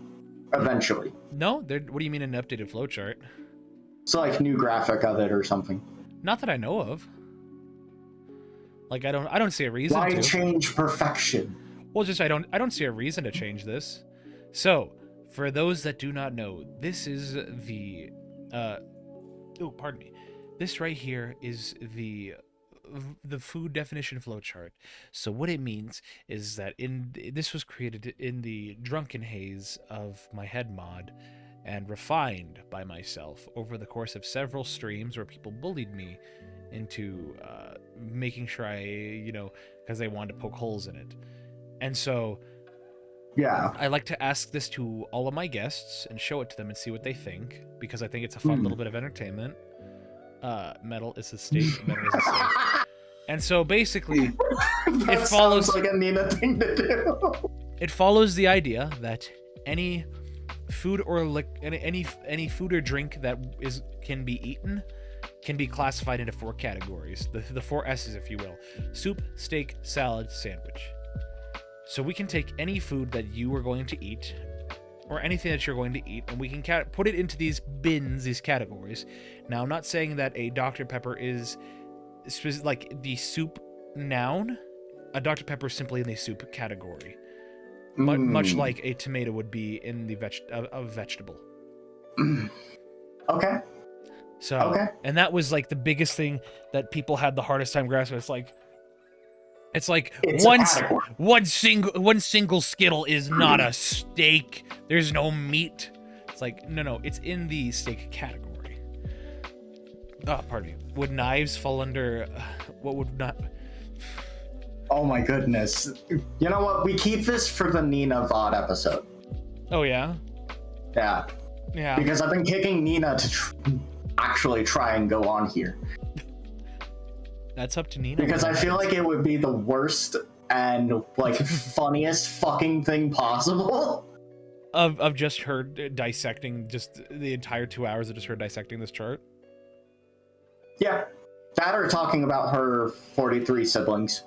Eventually. No? What do you mean an updated flowchart? So new graphic of it or something. Not that I know of. I don't see a reason to. Why change perfection? Well, just I don't see a reason to change this. So, for those that do not know, this is the oh, pardon me. This right here is the food definition flowchart. So what it means is that this was created in the drunken haze of my head mod and refined by myself over the course of several streams where people bullied me into making sure because they wanted to poke holes in it. And so yeah, I like to ask this to all of my guests and show it to them and see what they think, because I think it's a fun little bit of entertainment. Metal is a state, metal is a state. And so basically, it follows like a Nina thing to do. It follows the idea that any food or any food or drink that can be eaten can be classified into 4 categories. The 4 S's, if you will: soup, steak, salad, sandwich. So we can take any food that you are going to eat, or anything that you're going to eat, and we can put it into these bins, these categories. Now, I'm not saying that a Dr. Pepper is like the soup noun. A Dr. Pepper is simply in the soup category, much like a tomato would be in the vegetable. Okay. So, okay. And that was like the biggest thing that people had the hardest time grasping. It's like one single Skittle is not a steak. There's no meat. It's like, no, it's in the steak category. Oh, pardon me. Would knives fall under what would not? Oh my goodness. You know what? We keep this for the Nina VOD episode. Oh yeah? Yeah. Yeah. Because I've been kicking Nina to actually try and go on here. That's up to Nina. Because I feel like it would be the worst and like funniest fucking thing possible. Of just her dissecting just the entire 2 hours of just her dissecting this chart. Yeah. That or talking about her 43 siblings.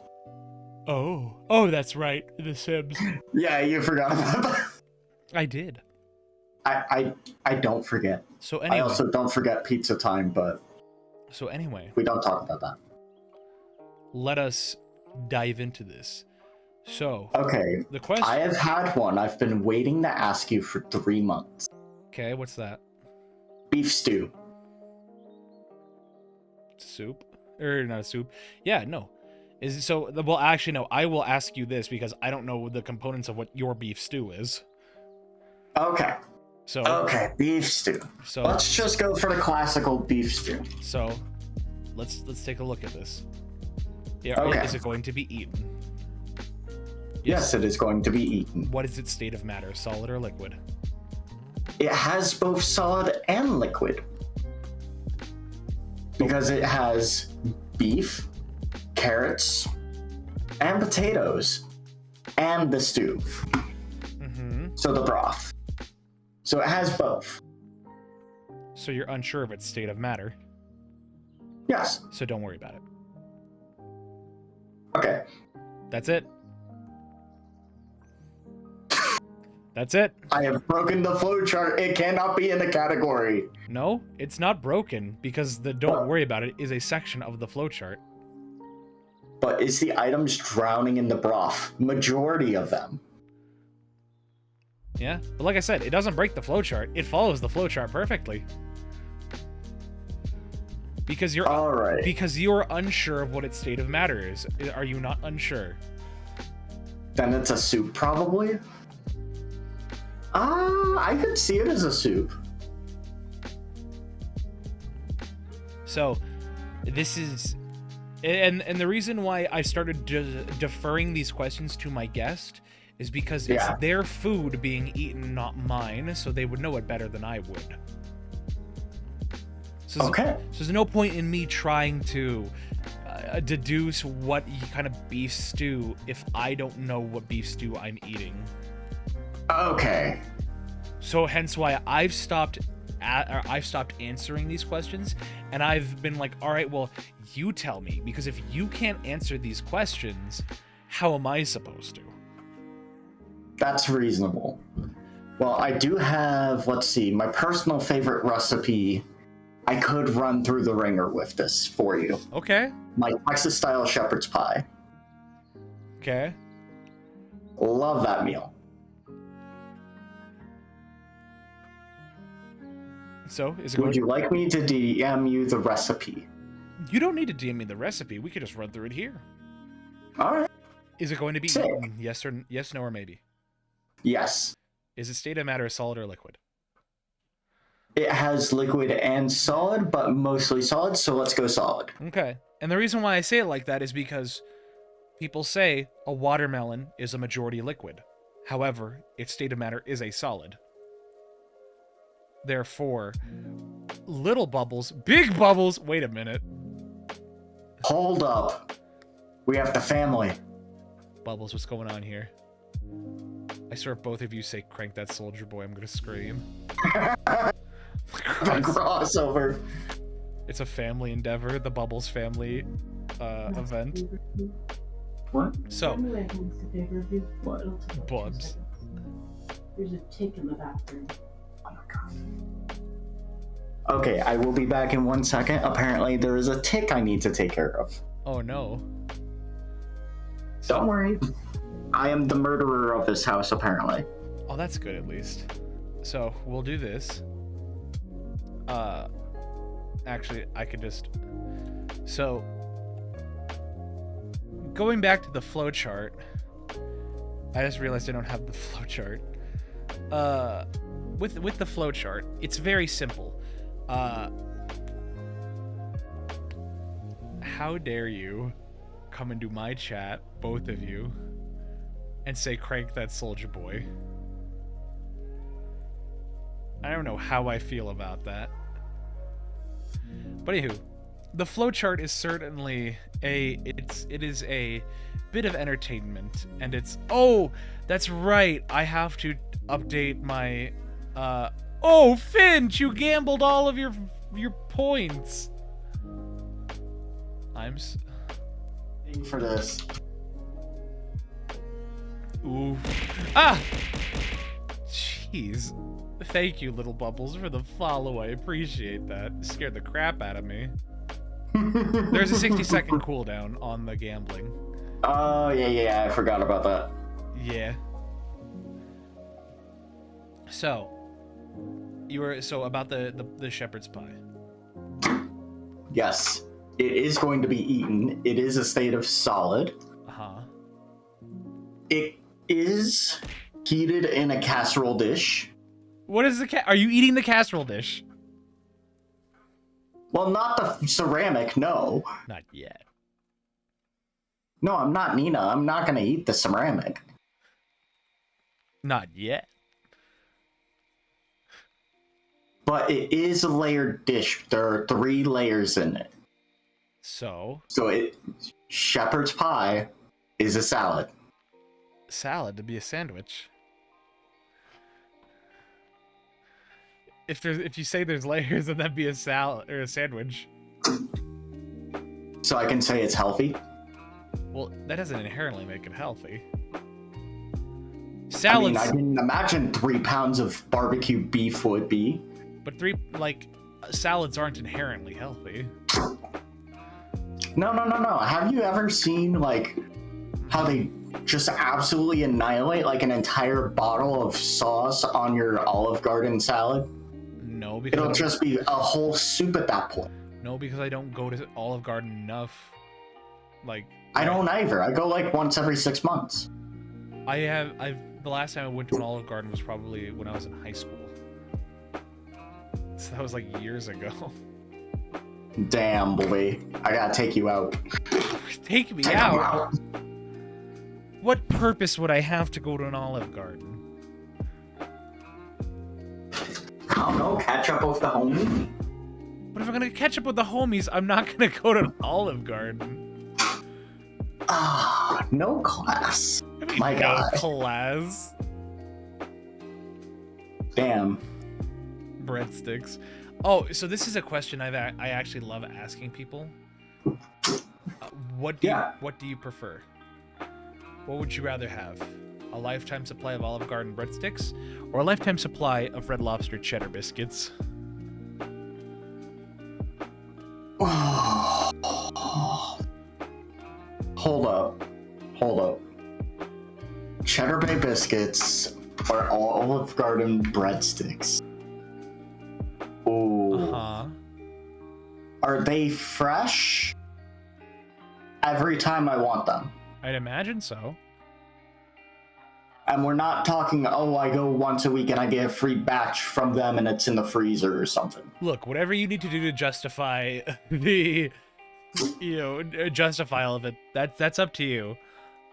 Oh, that's right. The Sims. Yeah, you forgot about that. I did. I don't forget. So anyway. I also don't forget pizza time, but so anyway. We don't talk about that. Let us dive into this. So okay, the question I have had one I've been waiting to ask you for 3 months. Okay, what's that? Beef stew. Soup? Or not a soup. Yeah, no. Is it so? Well, actually, no. I will ask you this because I don't know the components of what your beef stew is. Okay. So. Okay, beef stew. So let's just go for the classical beef stew. So, let's take a look at this. Yeah. Okay. Is it going to be eaten? Yes, it is going to be eaten. What is its state of matter? Solid or liquid? It has both solid and liquid. Because it has beef, carrots, and potatoes, and the stew. Mm-hmm. So the broth. So it has both. So you're unsure of its state of matter? Yes. So don't worry about it. Okay. That's it. That's it. I have broken the flowchart. It cannot be in the category. No, it's not broken because the don't worry about it is a section of the flowchart. But is the items drowning in the broth? Majority of them. Yeah, but like I said, it doesn't break the flowchart. It follows the flowchart perfectly. Because you're all right. Because you're unsure of what its state of matter is. Are you not unsure? Then it's a soup, probably. I could see it as a soup. So, this is, and the reason why I started deferring these questions to my guest is because it's their food being eaten, not mine, so they would know it better than I would. So okay. So there's no point in me trying to deduce what kind of beef stew if I don't know what beef stew I'm eating. Okay. So hence why I've stopped answering these questions, and I've been like, all right, well, you tell me, because if you can't answer these questions, how am I supposed to? That's reasonable. Well, I do have, let's see, my personal favorite recipe. I could run through the ringer with this for you. Okay. My Texas-style shepherd's pie. Okay. Love that meal. So, is it Would you like me to DM you the recipe? You don't need to DM me the recipe. We could just run through it here. All right. Is it going to be eaten? Yes, no, or maybe? Yes. Is it state of matter solid or liquid? It has liquid and solid, but mostly solid, so let's go solid. Okay. And the reason why I say it like that is because people say a watermelon is a majority liquid. However, its state of matter is a solid. Therefore, little bubbles, big bubbles. Wait a minute. Hold up. We have the family. Bubbles, what's going on here? I swear if both of you say crank that soldier boy, I'm gonna scream. The crossover. It's a family endeavor, the Bubbles family event. What? So, Bubs. There's a tick in the bathroom. Oh my god. Okay, I will be back in 1 second. Apparently, there is a tick I need to take care of. Oh no. Don't worry. I am the murderer of this house, apparently. Oh, that's good at least. So we'll do this. Actually, I could just. So, going back to the flowchart, I just realized I don't have the flowchart. With the flowchart, it's very simple. How dare you come into my chat, both of you, and say crank that soldier boy? I don't know how I feel about that. But anywho, the flowchart is certainly it is a bit of entertainment, and it's that's right, I have to update my oh, Finch, you gambled all of your points. For this. Ooh. Ah! Jeez. Thank you, Little Bubbles, for the follow. I appreciate that. It scared the crap out of me. There's a 60-second cooldown on the gambling. Oh, yeah, I forgot about that. Yeah. So, about the shepherd's pie. Yes. It is going to be eaten. It is a state of solid. Uh-huh. It is heated in a casserole dish. What is are you eating the casserole dish? Well, not the ceramic, no. Not yet. No, I'm not Nina. I'm not going to eat the ceramic. Not yet. But it is a layered dish. There are 3 layers in it. So shepherd's pie is a salad. Salad to be a sandwich. If you say there's layers, then that'd be a salad or a sandwich. So I can say it's healthy? Well, that doesn't inherently make it healthy. Salads. I can imagine 3 pounds of barbecue beef would be. But salads aren't inherently healthy. No. Have you ever seen, how they just absolutely annihilate, an entire bottle of sauce on your Olive Garden salad? No, because it'll just be a whole soup at that point. No, because I don't go to Olive Garden enough. I don't either. I go, once every 6 months. The last time I went to an Olive Garden was probably when I was in high school. So that was, years ago. Damn, boy. I gotta take you out. Take me out? What purpose would I have to go to an Olive Garden? I don't know, catch up with the homies? But if I'm gonna catch up with the homies, I'm not gonna go to an Olive Garden. No class. My God. No class. Damn. Breadsticks. Oh, so this is a question I actually love asking people. What do you prefer? What would you rather have? A lifetime supply of Olive Garden breadsticks, or a lifetime supply of Red Lobster cheddar biscuits? Hold up. Cheddar Bay biscuits or Olive Garden breadsticks? Ooh. Uh-huh. Are they fresh? Every time I want them. I'd imagine so. And we're not talking, I go once a week and I get a free batch from them and it's in the freezer or something. Look, whatever you need to do to justify the, justify all of it, that's up to you.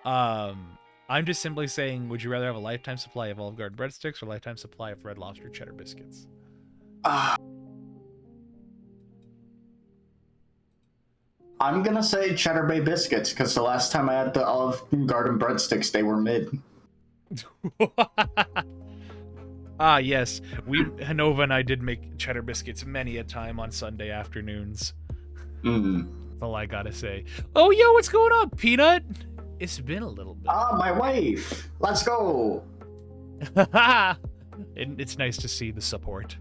I'm just simply saying, would you rather have a lifetime supply of Olive Garden breadsticks or a lifetime supply of Red Lobster cheddar biscuits? I'm gonna say Cheddar Bay biscuits because the last time I had the Olive Garden breadsticks, they were mid. Yes, Hanova and I did make cheddar biscuits many a time on Sunday afternoons. That's all I gotta say. Oh, yo, what's going on, Peanut? It's been a little bit. My wife. Let's go. It's nice to see the support.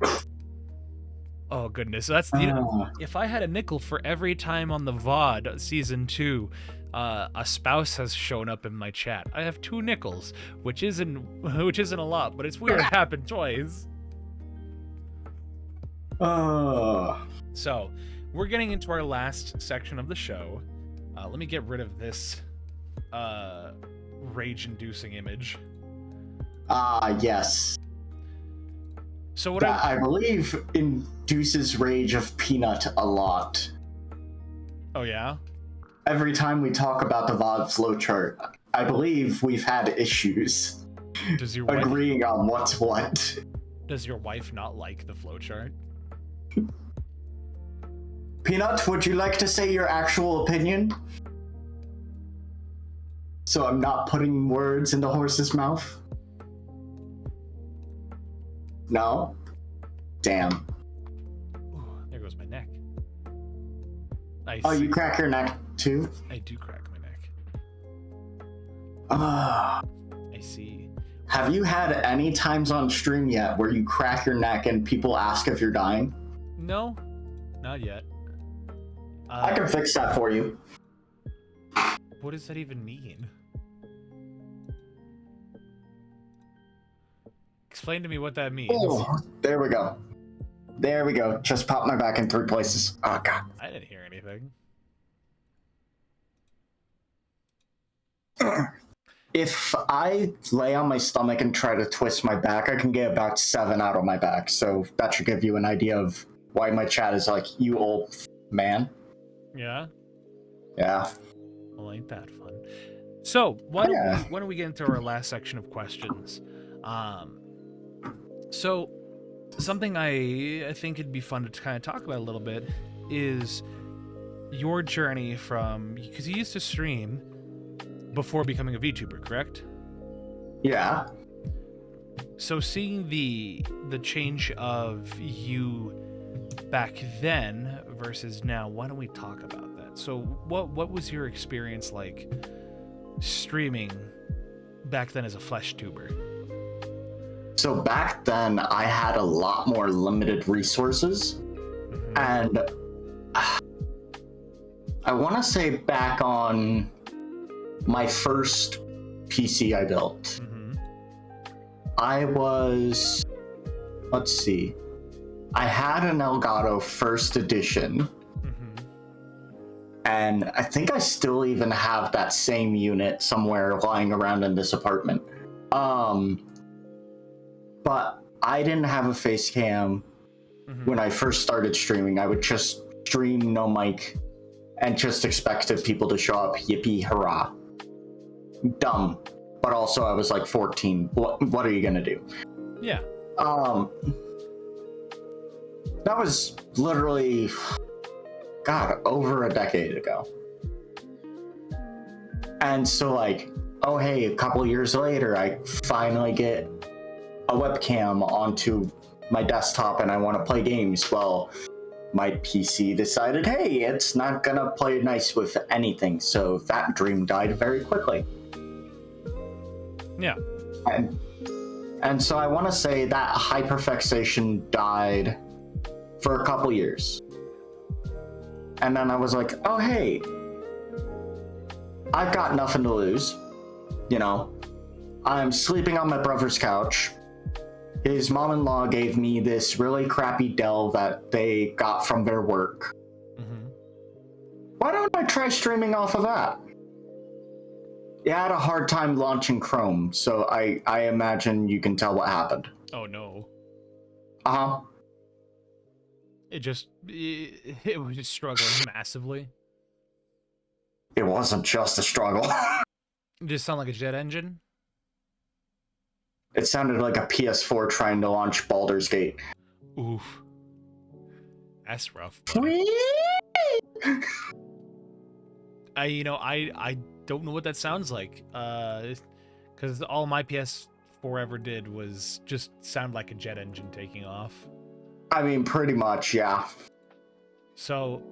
Oh goodness, that's the. If I had a nickel for every time on the VOD season 2, a spouse has shown up in my chat, I have 2 nickels, which isn't a lot, but it's weird. It happened twice. So, we're getting into our last section of the show. Let me get rid of this rage-inducing image. Yes. So what that I believe induces rage of Peanut a lot. Oh yeah? Every time we talk about the VOD flowchart, I believe we've had issues agreeing on what's what. Does your wife not like the flowchart? Peanut, would you like to say your actual opinion? So I'm not putting words in the horse's mouth? No? Damn. Ooh, there goes my neck. You crack your neck too? I do crack my neck. I see. Have you had any times on stream yet where you crack your neck and people ask if you're dying? No, not yet. I can fix that for you. What does that even mean? Explain to me what that means. Oh, there we go. There we go. Just popped my back in 3 places. Oh, God. I didn't hear anything. If I lay on my stomach and try to twist my back, I can get about 7 out of my back. So that should give you an idea of why my chat is like, you old man. Yeah? Yeah. Well, ain't that fun. So, why don't we get into our last section of questions? So, something I think it'd be fun to kind of talk about a little bit is your journey from, because you used to stream before becoming a VTuber, correct? Yeah. So seeing the change of you back then versus now, why don't we talk about that? So what was your experience like streaming back then as a flesh tuber? So back then, I had a lot more limited resources, and I want to say back on my first PC I built, I was, let's see, I had an Elgato first edition, and I think I still even have that same unit somewhere lying around in this apartment. But I didn't have a face cam when I first started streaming. I would just stream no mic and just expected people to show up. Yippee hurrah. Dumb. But also I was like 14. What are you gonna do? Yeah. That was literally, God, over a decade ago. And so like, oh hey, a couple years later, I finally get a webcam onto my desktop and I want to play games. Well, my PC decided, hey, it's not gonna play nice with anything, so that dream died very quickly. Yeah. And so I want to say that hyperfixation died for a couple years. And then I was like, oh hey, I've got nothing to lose. You know, I'm sleeping on my brother's couch. His mom-in-law gave me this really crappy Dell that they got from their work. Why don't I try streaming off of that? It had a hard time launching Chrome, so I imagine you can tell what happened. Oh no. Uh-huh. It was just struggling massively. It wasn't just a struggle. It just sounded like a jet engine? It sounded like a PS4 trying to launch Baldur's Gate. Oof. That's rough. I don't know what that sounds like. Because all my PS4 ever did was just sound like a jet engine taking off. I mean, pretty much, yeah. So,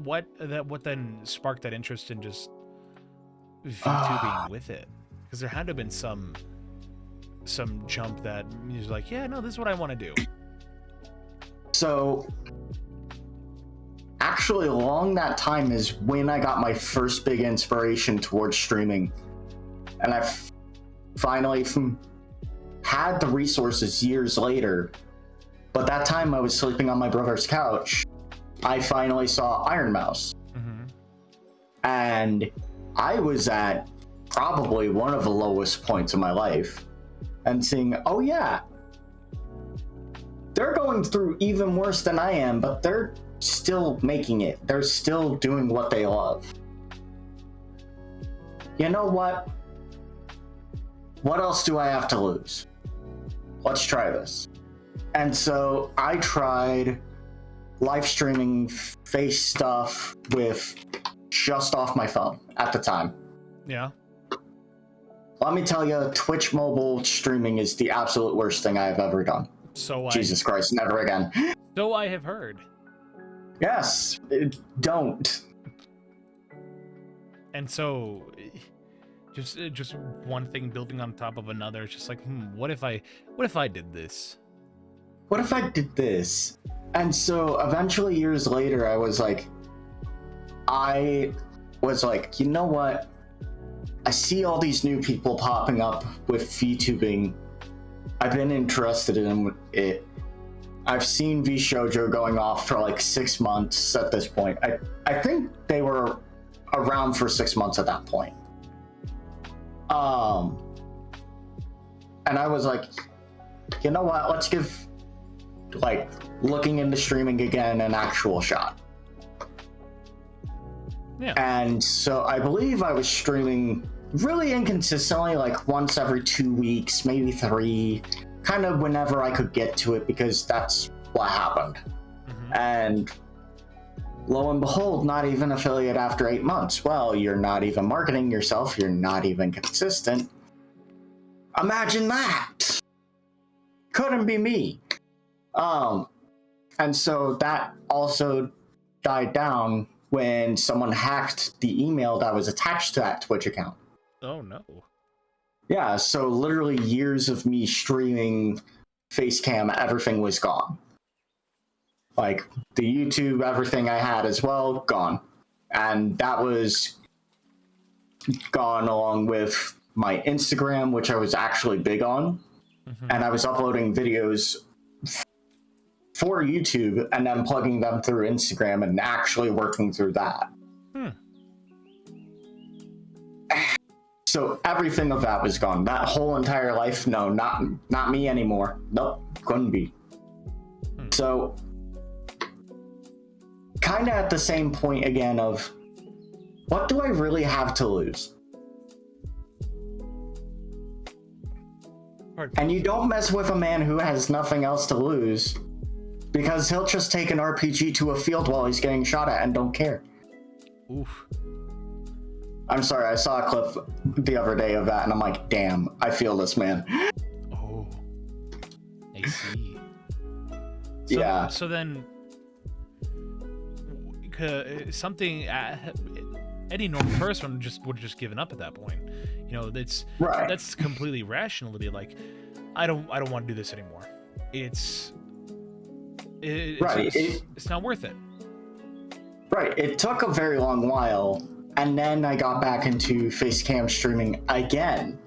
what then sparked that interest in just VTubing with it? Because there had to have been some some jump that he's like, yeah, no, this is what I want to do? So, actually, along that time is when I got my first big inspiration towards streaming. And I finally had the resources years later. But that time I was sleeping on my brother's couch. I finally saw Iron Mouse. Mm-hmm. And I was at probably one of the lowest points of my life. And seeing, oh yeah, they're going through even worse than I am, but they're still making it. They're still doing what they love. You know what? What else do I have to lose? Let's try this. And so I tried live streaming face stuff with just off my phone at the time. Yeah. Let me tell you, Twitch mobile streaming is the absolute worst thing I've ever done. Jesus Christ, never again. So I have heard. Yes, don't. And so, just one thing building on top of another. It's just like, what if I did this? What if I did this? And so eventually, years later, I was like, you know what? I see all these new people popping up with VTubing. I've been interested in it. I've seen VShojo going off for like 6 months at this point. I think they were around for 6 months at that point. And I was like, you know what? Let's give like looking into streaming again an actual shot. Yeah. And so I believe I was streaming really inconsistently, like once every 2 weeks, maybe 3, kind of whenever I could get to it, because that's what happened. Mm-hmm. And lo and behold, not even affiliate after 8 months. Well, you're not even marketing yourself, you're not even consistent. Imagine that. Couldn't be me. And so that also died down when someone hacked the email that was attached to that Twitch account. Oh no. Yeah, so literally years of me streaming Facecam, everything was gone. Like the YouTube, everything I had as well, gone. And that was gone along with my Instagram, which I was actually big on. Mm-hmm. And I was uploading videos for YouTube and then plugging them through Instagram and actually working through that. So everything of that was gone. That whole entire life, no, not me anymore. Nope, couldn't be. So kind of at the same point again of, what do I really have to lose? And you don't mess with a man who has nothing else to lose, because he'll just take an RPG to a field while he's getting shot at and don't care. Oof. I'm sorry, I saw a clip the other day of that, and I'm like, damn, I feel this, man. Oh, I see. Yeah. So then, something any normal person would have just given up at that point. You know, that's completely rational to be like, I don't want to do this anymore. It's not worth it. Right. It took a very long while. And then I got back into Facecam streaming again.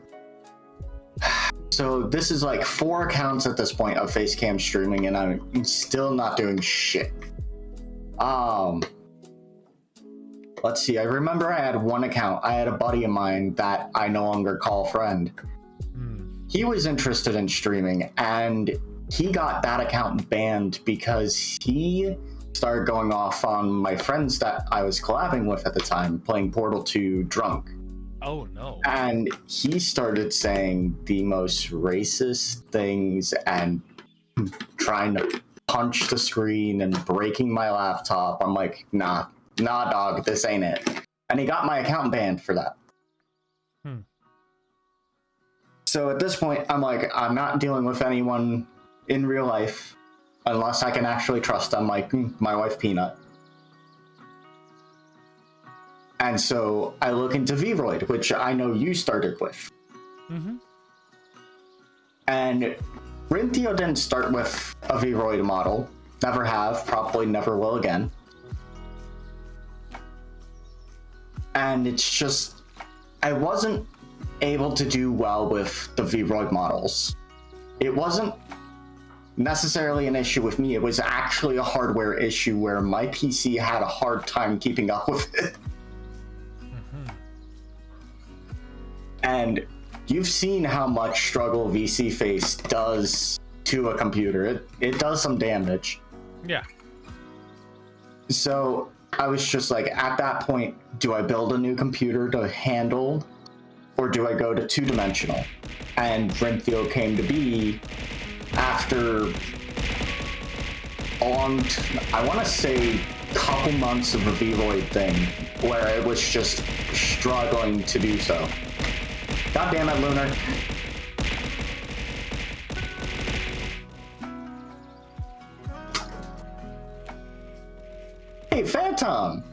So this is like 4 accounts at this point of Facecam streaming, and I'm still not doing shit. Let's see. I remember I had one account. I had a buddy of mine that I no longer call friend. He was interested in streaming, and he got that account banned because he started going off on my friends that I was collabing with at the time, playing Portal 2 drunk. Oh no. And he started saying the most racist things and trying to punch the screen and breaking my laptop. I'm like, nah dog, this ain't it. And he got my account banned for that. So at this point, I'm like, I'm not dealing with anyone in real life unless I can actually trust them, like my wife Peanut. And so I look into Vroid, which I know you started with. Mm-hmm. And Rynthio didn't start with a Vroid model. Never have, probably never will again. And it's just, I wasn't able to do well with the Vroid models. It wasn't necessarily an issue with me, it was actually a hardware issue where my PC had a hard time keeping up with it. And you've seen how much struggle VC Face does to a computer. It does some damage. Yeah. So I was just like, at that point, do I build a new computer to handle, or do I go to two-dimensional? And Rynthio came to be after a long, I want to say, couple months of a Vroid thing, where I was just struggling to do so. God damn it, Lunar. Hey, Phantom!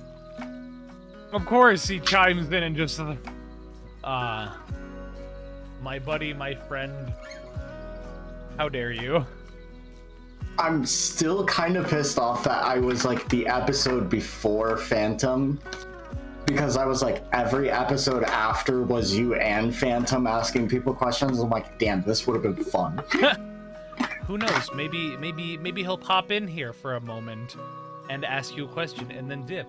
Of course, he chimes in and just, my buddy, my friend, how dare you? I'm still kind of pissed off that I was like the episode before Phantom, because I was like, every episode after was you and Phantom asking people questions. I'm like, damn, this would have been fun. Who knows? Maybe he'll pop in here for a moment and ask you a question and then dip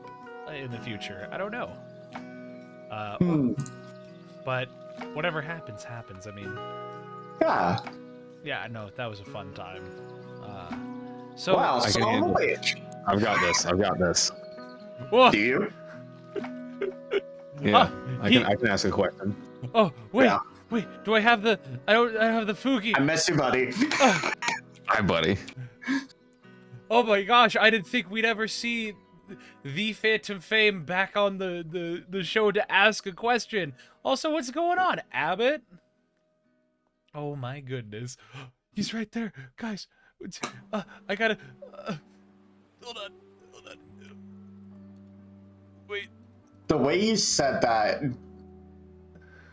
in the future. I don't know. But whatever happens, happens. I mean, yeah, no, that was a fun time. So wow, I so can handle wait. it. I've got this. Whoa. Do you? Yeah, I can ask a question. Oh, wait, Yeah. wait. Do I have the? I have the Fugi. I miss you, buddy. Hi, buddy. Oh my gosh! I didn't think we'd ever see the Phantom Fame back on the show to ask a question. Also, what's going on, Abbott? Oh my goodness, he's right there, guys. I gotta. Hold on. Wait. The way you said that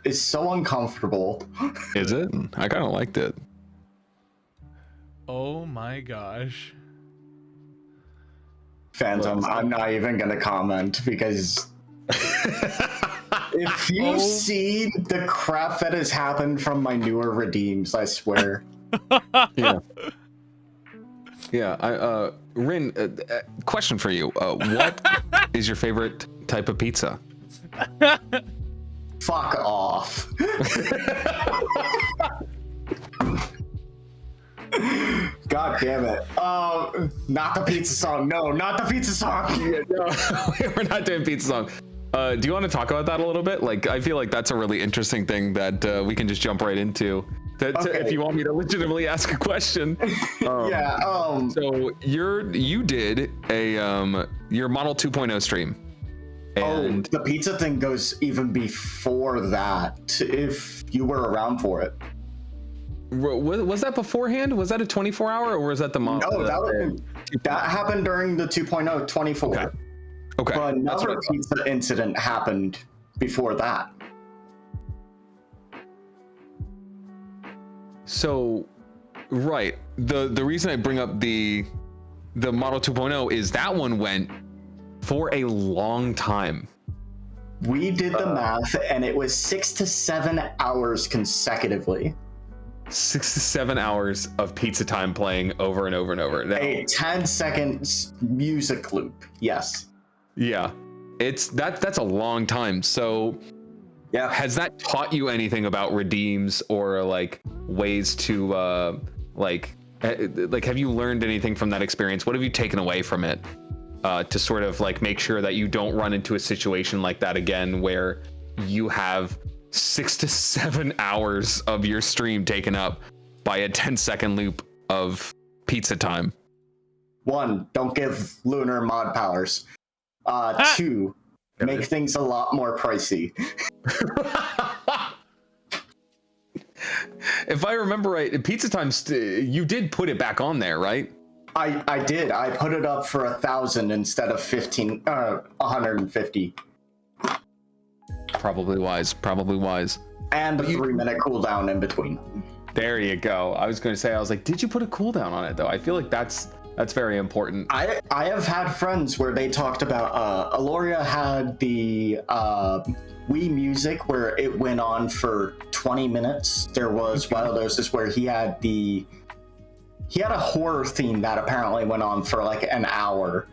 is so uncomfortable. Is it? I kind of liked it. Oh my gosh. Phantom, I'm not even gonna comment because if you see the crap that has happened from my newer redeems, I swear. Yeah. Yeah. Rin, question for you. What is your favorite type of pizza? Fuck off. God damn it. Not the pizza song. No, not the pizza song. Yeah, no, we're not doing pizza song. Do you want to talk about that a little bit? Like, I feel like that's a really interesting thing that we can just jump right into. Okay. If you want me to legitimately ask a question. Yeah. So you did a your Model 2.0 stream. And the pizza thing goes even before that, if you were around for it. was that beforehand? Was that a 24-hour, or was that the model? No, that happened during the 2.0 24. Okay. But another pizza incident happened before that. So, right. The reason I bring up the Model 2.0 is that one went for a long time. We did the math, and it was 6 to 7 hours consecutively. 6 to 7 hours of pizza time playing over and over and over. A 10-second music loop. Yes. Yeah, that's a long time. So, yeah, has that taught you anything about redeems or like ways to like have you learned anything from that experience? What have you taken away from it to sort of like make sure that you don't run into a situation like that again, where you have 6 to 7 hours of your stream taken up by a 10-second loop of pizza time? 1, don't give Lunar mod powers. 2, make things a lot more pricey. If I remember right, pizza time, you did put it back on there, right? I did. I put it up for 1,000 instead of 150. Probably wise. And a 3-minute cooldown in between. There you go. I was going to say, I was like, did you put a cooldown on it though? I feel like that's very important. I have had friends where they talked about Aloria had the Wii Music where it went on for 20 minutes. There was Wild Oasis where he had a horror theme that apparently went on for like an hour.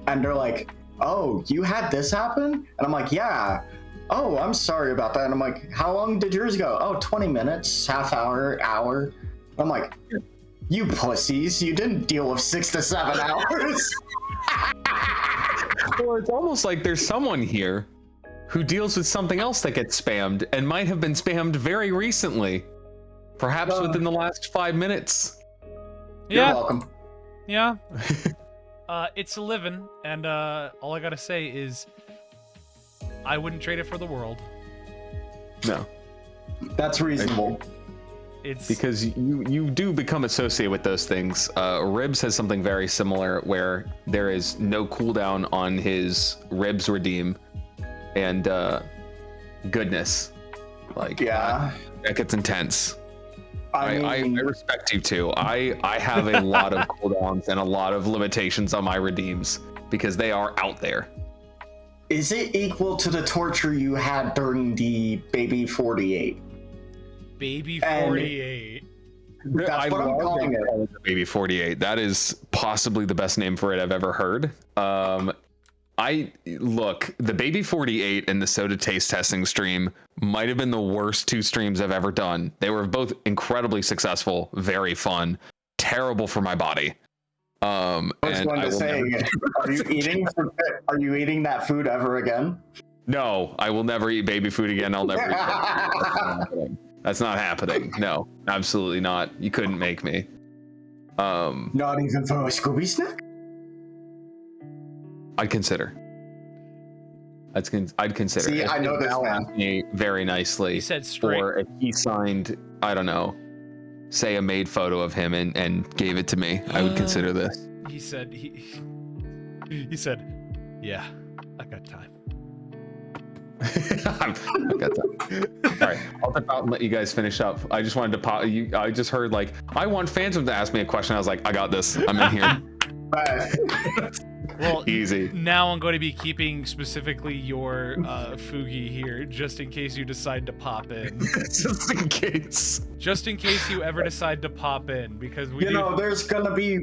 And they're like, oh, you had this happen? And I'm like, yeah. Oh, I'm sorry about that. And I'm like, how long did yours go? Oh, 20 minutes, half hour. I'm like, you pussies, you didn't deal with 6 to 7 hours. Or it's almost like there's someone here who deals with something else that gets spammed and might have been spammed very recently. Perhaps within the last 5 minutes. You're welcome. Yeah. It's a living, and all I gotta say is I wouldn't trade it for the world. No. That's reasonable. It's because you do become associated with those things. Ribs has something very similar where there is no cooldown on his Ribs redeem, and goodness, like yeah, that gets intense. I respect you too. I have a lot of cooldowns and a lot of limitations on my redeems because they are out there. Is it equal to the torture you had during the Baby 48? Baby 48. That's what I'm calling it. Baby 48. That is possibly the best name for it I've ever heard. The Baby 48 and the soda taste testing stream might have been the worst 2 streams I've ever done. They were both incredibly successful, very fun, terrible for my body. I was going to say, are you eating that food ever again? No, I will never eat baby food again. I'll never eat baby. That's not happening. No, absolutely not. You couldn't make me. Not even for a Scooby snack? I'd consider. I'd consider. See, I know this man. Me very nicely. He said straight. Or if he signed, I don't know, say a made photo of him and gave it to me, I would consider this. He said, he said, yeah, I got time. I've got time. All right, I'll dip out and let you guys finish up. I just wanted to pop. I just heard like, I want Phantom to ask me a question. I was like, I got this. I'm in here. Well, easy. Now I'm going to be keeping specifically your Fugi here, just in case you decide to pop in. Just in case. Just in case you ever decide to pop in, because there's gonna be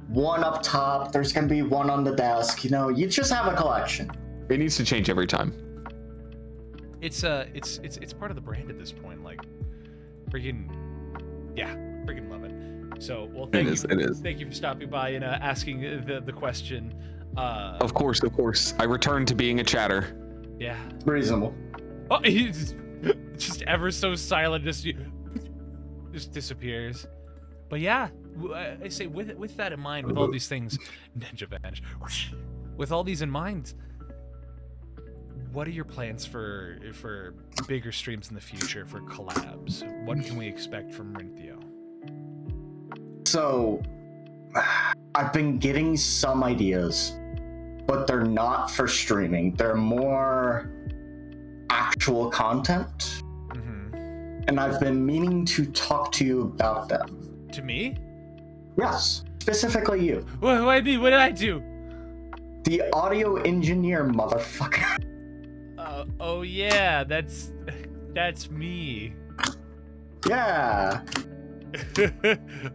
one up top. There's gonna be one on the desk. You just have a collection. It needs to change every time. It's part of the brand at this point. Like, freaking love it. So, well, thank you. Thank you for stopping by and asking the question. Of course. I return to being a chatter. Yeah. Reasonable. Oh, he's just ever so silent, just disappears. But yeah, I say with that in mind, with all these things, Ninja vanish. With all these in mind, what are your plans for bigger streams in the future, for collabs? What can we expect from Rynthio? So, I've been getting some ideas, but they're not for streaming. They're more actual content. Mm-hmm. And I've been meaning to talk to you about them. To me? Yes, specifically you. What did I do? The audio engineer, motherfucker. Oh yeah, that's me. Yeah.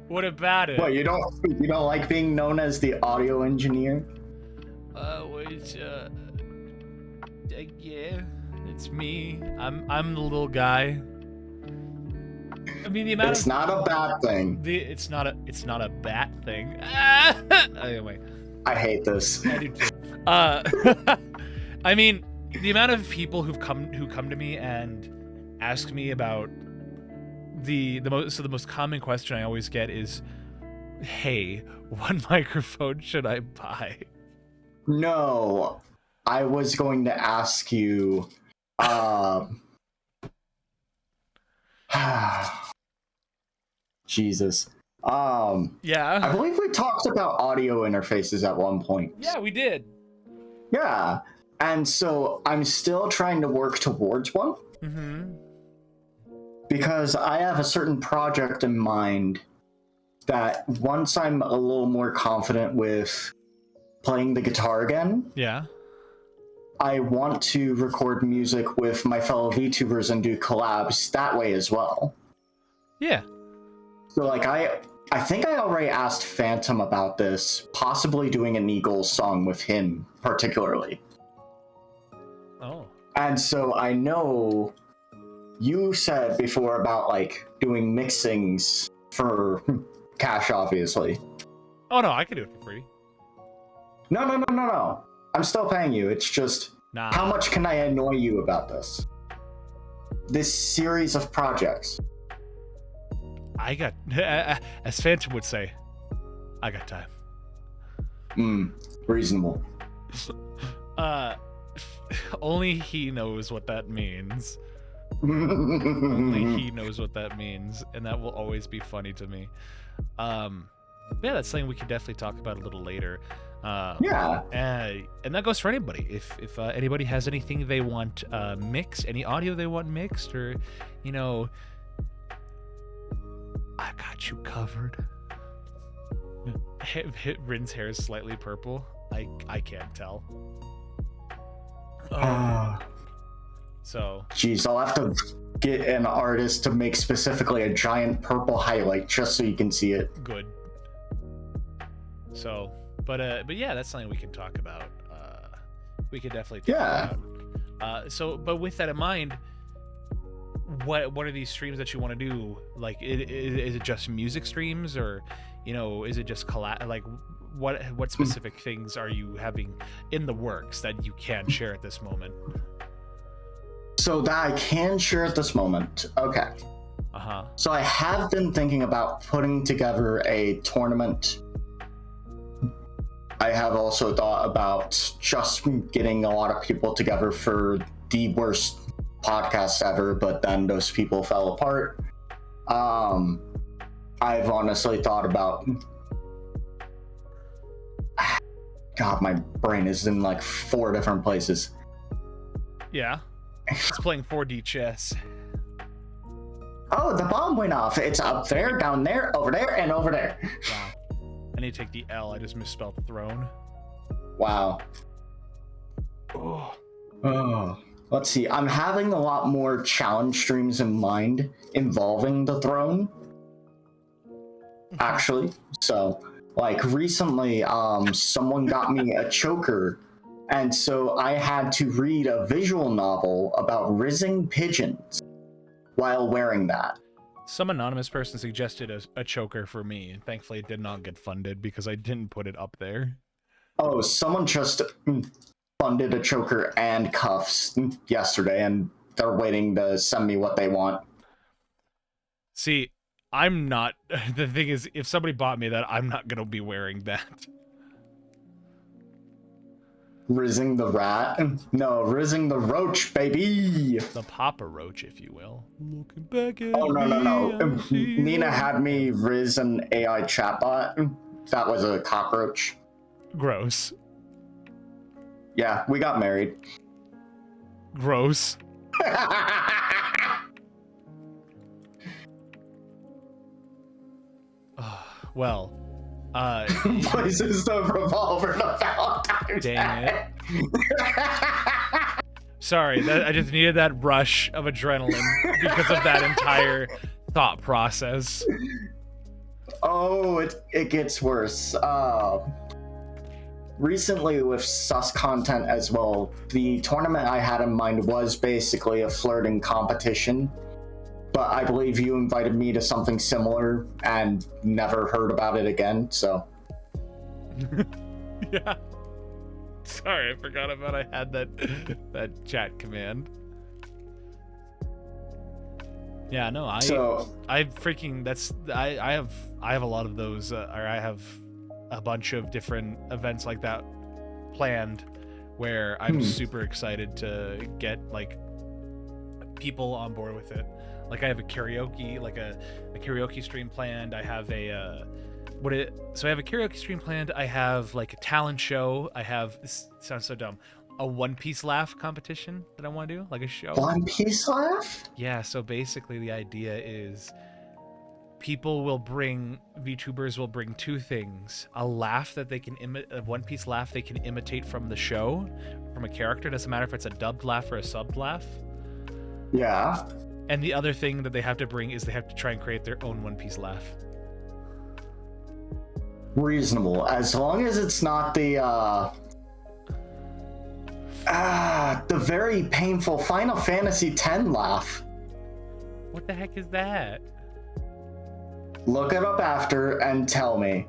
What about it? What, you don't like being known as the audio engineer? Yeah, it's me. I'm the little guy. I mean, the amount it's not a bad thing. It's not a bad thing. Anyway, I hate this. I do too. I mean, the amount of people who come to me and ask me about the most common question I always get is, "Hey, what microphone should I buy?" No, I was going to ask you. Jesus. Yeah. I believe we talked about audio interfaces at one point. Yeah, we did. Yeah, and so I'm still trying to work towards one. Mm-hmm. because I have a certain project in mind that once I'm a little more confident with playing the guitar again, Yeah. I want to record music with my fellow VTubers and do collabs that way as well. Yeah. So like I think I already asked Phantom about this, possibly doing an Eagles song with him particularly. Oh. And so I know you said before about like doing mixings for cash, obviously. Oh no, I can do it for free. No. I'm still paying you. It's just Nah. how much can I annoy you about this? This series of projects. I got, as Phantom would say, I got time. Reasonable. Only he knows what that means. Only he knows what that means, and that will always be funny to me. Yeah, that's something we can definitely talk about a little later. Yeah. And that goes for anybody. If anybody has anything they want mixed, any audio they want mixed, or you know, I got you covered. Rin's hair is slightly purple. I can't tell. So. Jeez, I'll have to get an artist to make specifically a giant purple highlight just so you can see it. Good. So, but yeah, that's something we can talk about. We could definitely talk about. But with that in mind, what are these streams that you want to do? Like, is it just music streams, or is it just like what specific things are you having in the works that you can't share at this moment? So that I can share at this moment. Okay. So I have been thinking about putting together a tournament. I have also thought about just getting a lot of people together for the worst podcast ever, but then those people fell apart. I've honestly thought about... God, my brain is in like 4 different places. Yeah. It's playing 4D chess. Oh, the bomb went off. It's up there, down there, over there, and over there. Wow. I need to take the L. I just misspelled throne. Wow. Oh. Let's see. I'm having a lot more challenge streams in mind involving the throne. Actually. So, like recently, someone got me a choker. And so I had to read a visual novel about rizzing pigeons while wearing that. Some anonymous person suggested a choker for me, and thankfully it did not get funded because I didn't put it up there. Oh, someone just funded a choker and cuffs yesterday, and they're waiting to send me what they want. See, I'm not... The thing is, if somebody bought me that, I'm not going to be wearing that. Rizzing the rat? No, rizzing the roach, baby! The Papa Roach, if you will. Looking back at No. Nina had me rizz an AI chatbot. That was a cockroach. Gross. Yeah, we got married. Gross. Well, places the revolver to Valentine's dang Day. it. Sorry, I just needed that rush of adrenaline because of that entire thought process. Oh, it gets worse. Recently with sus content as well, the tournament I had in mind was basically a flirting competition, but I believe you invited me to something similar and never heard about it again, so. Yeah. Sorry, I forgot about I had that chat command. Yeah, no, I have a lot of those, or I have a bunch of different events like that planned where I'm super excited to get like people on board with it. Like I have a karaoke, like a karaoke stream planned. I have so I have a karaoke stream planned. I have like a talent show. This sounds so dumb. a One Piece laugh competition that I want to do, like a show. One Piece laugh? Yeah, so basically the idea is VTubers will bring two things: a laugh that they can a One Piece laugh they can imitate from the show, from a character. Doesn't matter if it's a dubbed laugh or a subbed laugh. Yeah. And the other thing that they have to bring is they have to try and create their own One Piece laugh. Reasonable, as long as it's not the very painful Final Fantasy X laugh. What the heck is that? Look it up after and tell me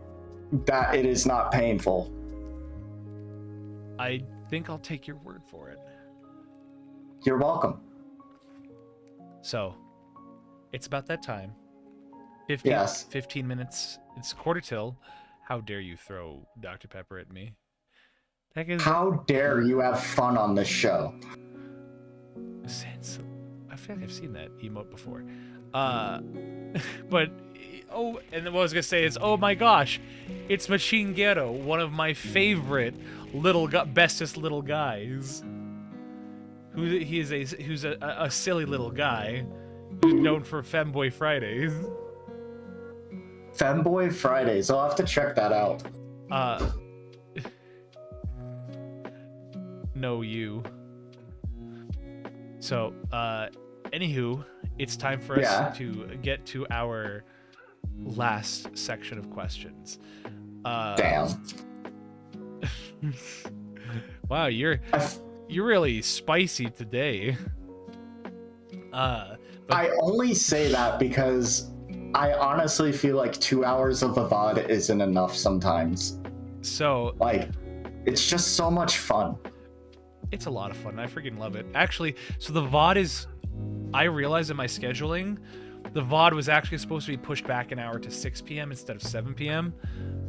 that it is not painful. I think I'll take your word for it. You're welcome. So, it's about that time. 15 minutes. It's quarter till. How dare you throw Dr. Pepper at me? How dare you have fun on this show? I feel like I've seen that emote before. But, and what I was going to say is, oh my gosh, it's Machine Ghetto, one of my favorite bestest little guys. Who's a silly little guy who's known for Femboy Fridays. Femboy Fridays. I'll have to check that out. No, you. So, anywho, it's time for us to get to our last section of questions. Damn. Wow, you're really spicy today. I only say that because I honestly feel like 2 hours of a VOD isn't enough sometimes. So, like, it's just so much fun. It's a lot of fun. I freaking love it. Actually, so the VOD is... I realized in my scheduling, the VOD was actually supposed to be pushed back an hour to 6 p.m. instead of 7 p.m.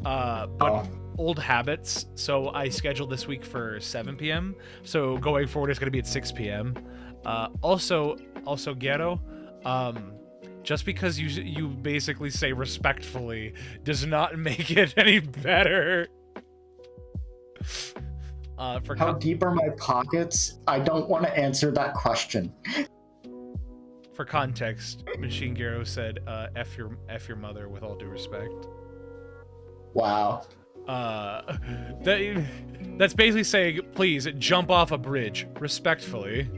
But old habits, so I scheduled this week for 7 p.m. So going forward, it's going to be at 6 p.m. Also, Ghetto, just because you basically say respectfully does not make it any better. How deep are my pockets? I don't want to answer that question. For context, Machine Ghetto said, F your mother with all due respect. Wow. That's basically saying, please, jump off a bridge, respectfully.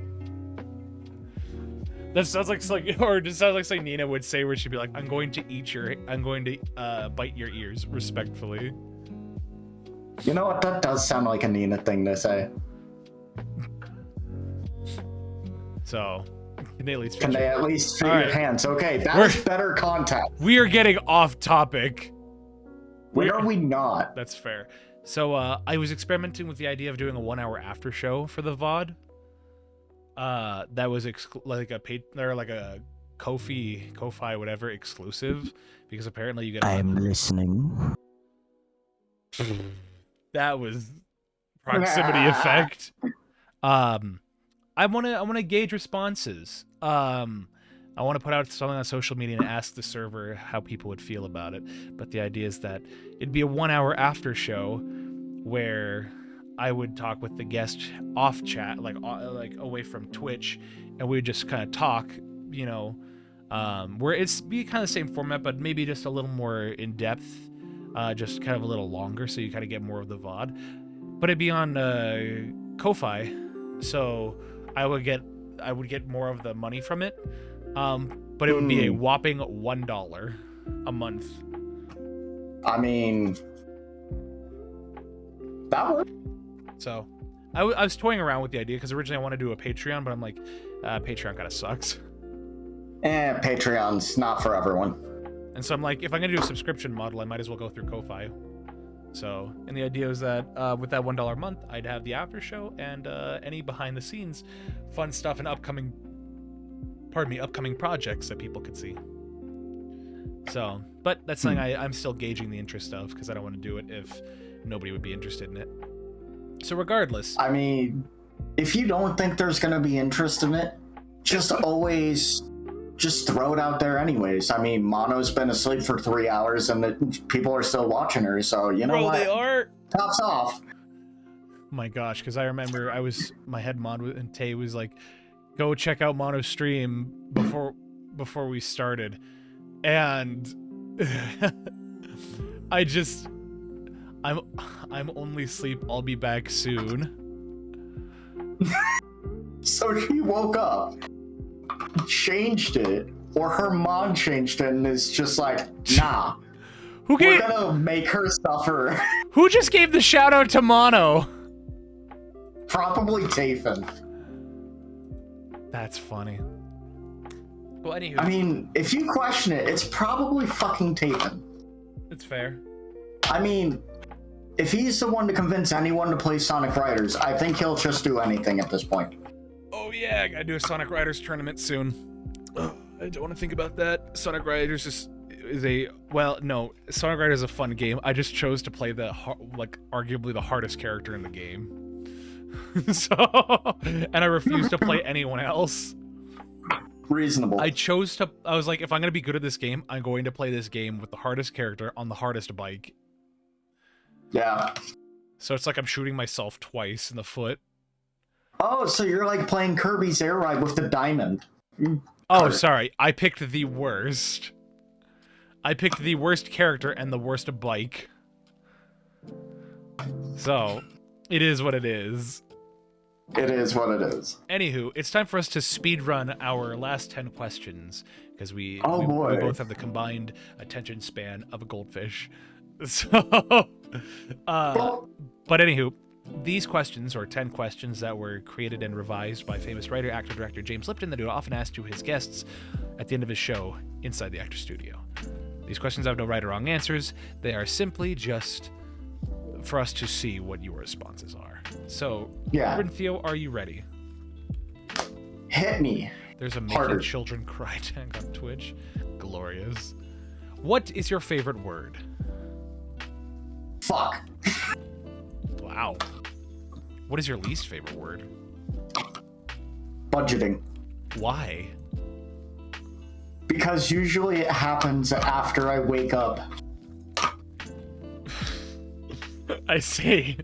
That sounds like something Nina would say, where she'd be like, I'm going to bite your ears, respectfully. You know what? That does sound like a Nina thing to say. So, can they at least free your hands? Okay, that's better contact. We are getting off topic. When are we not? That's fair. So, I was experimenting with the idea of doing a 1 hour after show for the VOD. That was like a Ko-fi, whatever, exclusive, because apparently you get. I'm listening. That was proximity effect. I want to gauge responses. I want to put out something on social media and ask the server how people would feel about it. But the idea is that it'd be a 1 hour after show where I would talk with the guest off chat, like away from Twitch, and we would just kind of talk, where it's be kind of the same format, but maybe just a little more in depth, just kind of a little longer, so you kind of get more of the VOD. But it'd be on Ko-fi, so I would get more of the money from it. But it would be a whopping $1 a month. I mean, that would. So, I was toying around with the idea because originally I wanted to do a Patreon, but I'm like, Patreon kind of sucks. Patreon's not for everyone. And so I'm like, if I'm gonna do a subscription model, I might as well go through Ko-fi. So, and the idea is that with that $1 a month, I'd have the after show and any behind the scenes fun stuff and upcoming projects that people could see. So, but that's something I'm still gauging the interest of, because I don't want to do it if nobody would be interested in it. So regardless. I mean, if you don't think there's going to be interest in it, just always just throw it out there anyways. I mean, Mono's been asleep for 3 hours and people are still watching her, so you know what? They are. Tops off. My gosh, because I remember my head mod and Tay was like, go check out Mono's stream before we started. And I'm only asleep. I'll be back soon. So she woke up, changed it, or her mom changed it and is just like, nah, we're gonna make her suffer. Who just gave the shout out to Mono? Probably Tafin. That's funny. Well, anywho. I mean, if you question it, it's probably fucking Tafin. It's fair. I mean, if he's the one to convince anyone to play Sonic Riders, I think he'll just do anything at this point. Oh yeah, I gotta do a Sonic Riders tournament soon. I don't want to think about that. Sonic Riders is no. Sonic Riders is a fun game. I just chose to play arguably the hardest character in the game. And I refuse to play anyone else. Reasonable. I was like, if I'm gonna be good at this game, I'm going to play this game with the hardest character on the hardest bike. Yeah. So it's like I'm shooting myself twice in the foot. Oh, so you're like playing Kirby's Air Ride with the diamond. Oh, sorry. I picked the worst. I picked the worst character and the worst bike. So, it is what it is. It is what it is. Anywho, it's time for us to speedrun our last 10 questions, because we both have the combined attention span of a goldfish. So, but anywho, these questions, or 10 questions that were created and revised by famous writer, actor, director James Lipton, that he often asked to his guests at the end of his show inside the Actor Studio. These questions have no right or wrong answers. They are simply just for us to see what your responses are. So, yeah. Rynthio, are you ready? Hit me. There's a Making Children Cry tank on Twitch. Glorious. What is your favorite word? Fuck. Wow. What is your least favorite word? Budgeting. Why? Because usually it happens after I wake up. I see.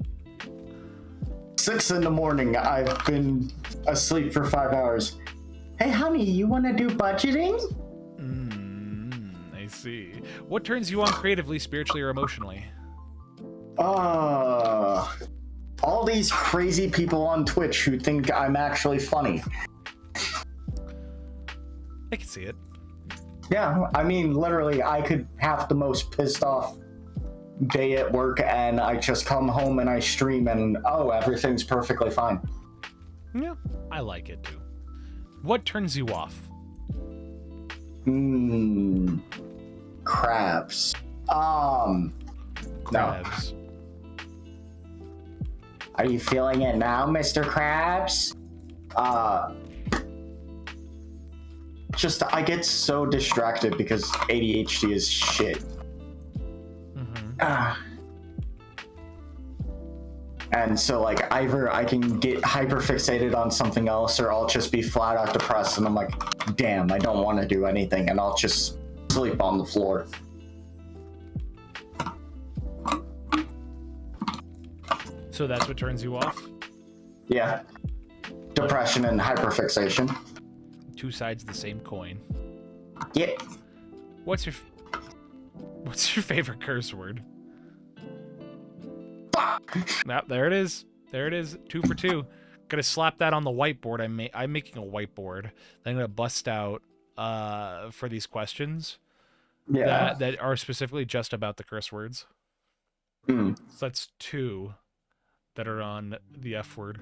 6 a.m, I've been asleep for 5 hours. Hey honey, you wanna do budgeting? I see. What turns you on creatively, spiritually, or emotionally? All these crazy people on Twitch who think I'm actually funny. I can see it. Yeah, I mean, literally, I could have the most pissed off day at work and I just come home and I stream and, everything's perfectly fine. Yeah, I like it too. What turns you off? Crabs. Crabs. No. Are you feeling it now, Mr. Krabs? I get so distracted because ADHD is shit. And so, either I can get hyper-fixated on something else, or I'll just be flat-out depressed, and I'm like, damn, I don't want to do anything, and I'll just sleep on the floor. So that's what turns you off? Yeah. Depression and hyperfixation. Two sides of the same coin. Yeah. What's your favorite curse word? Fuck! There it is. There it is. 2 for 2. Gonna slap that on the whiteboard. I'm making a whiteboard. Then I'm gonna bust out for these questions. Yeah. That are specifically just about the curse words. So that's 2 that are on the F word.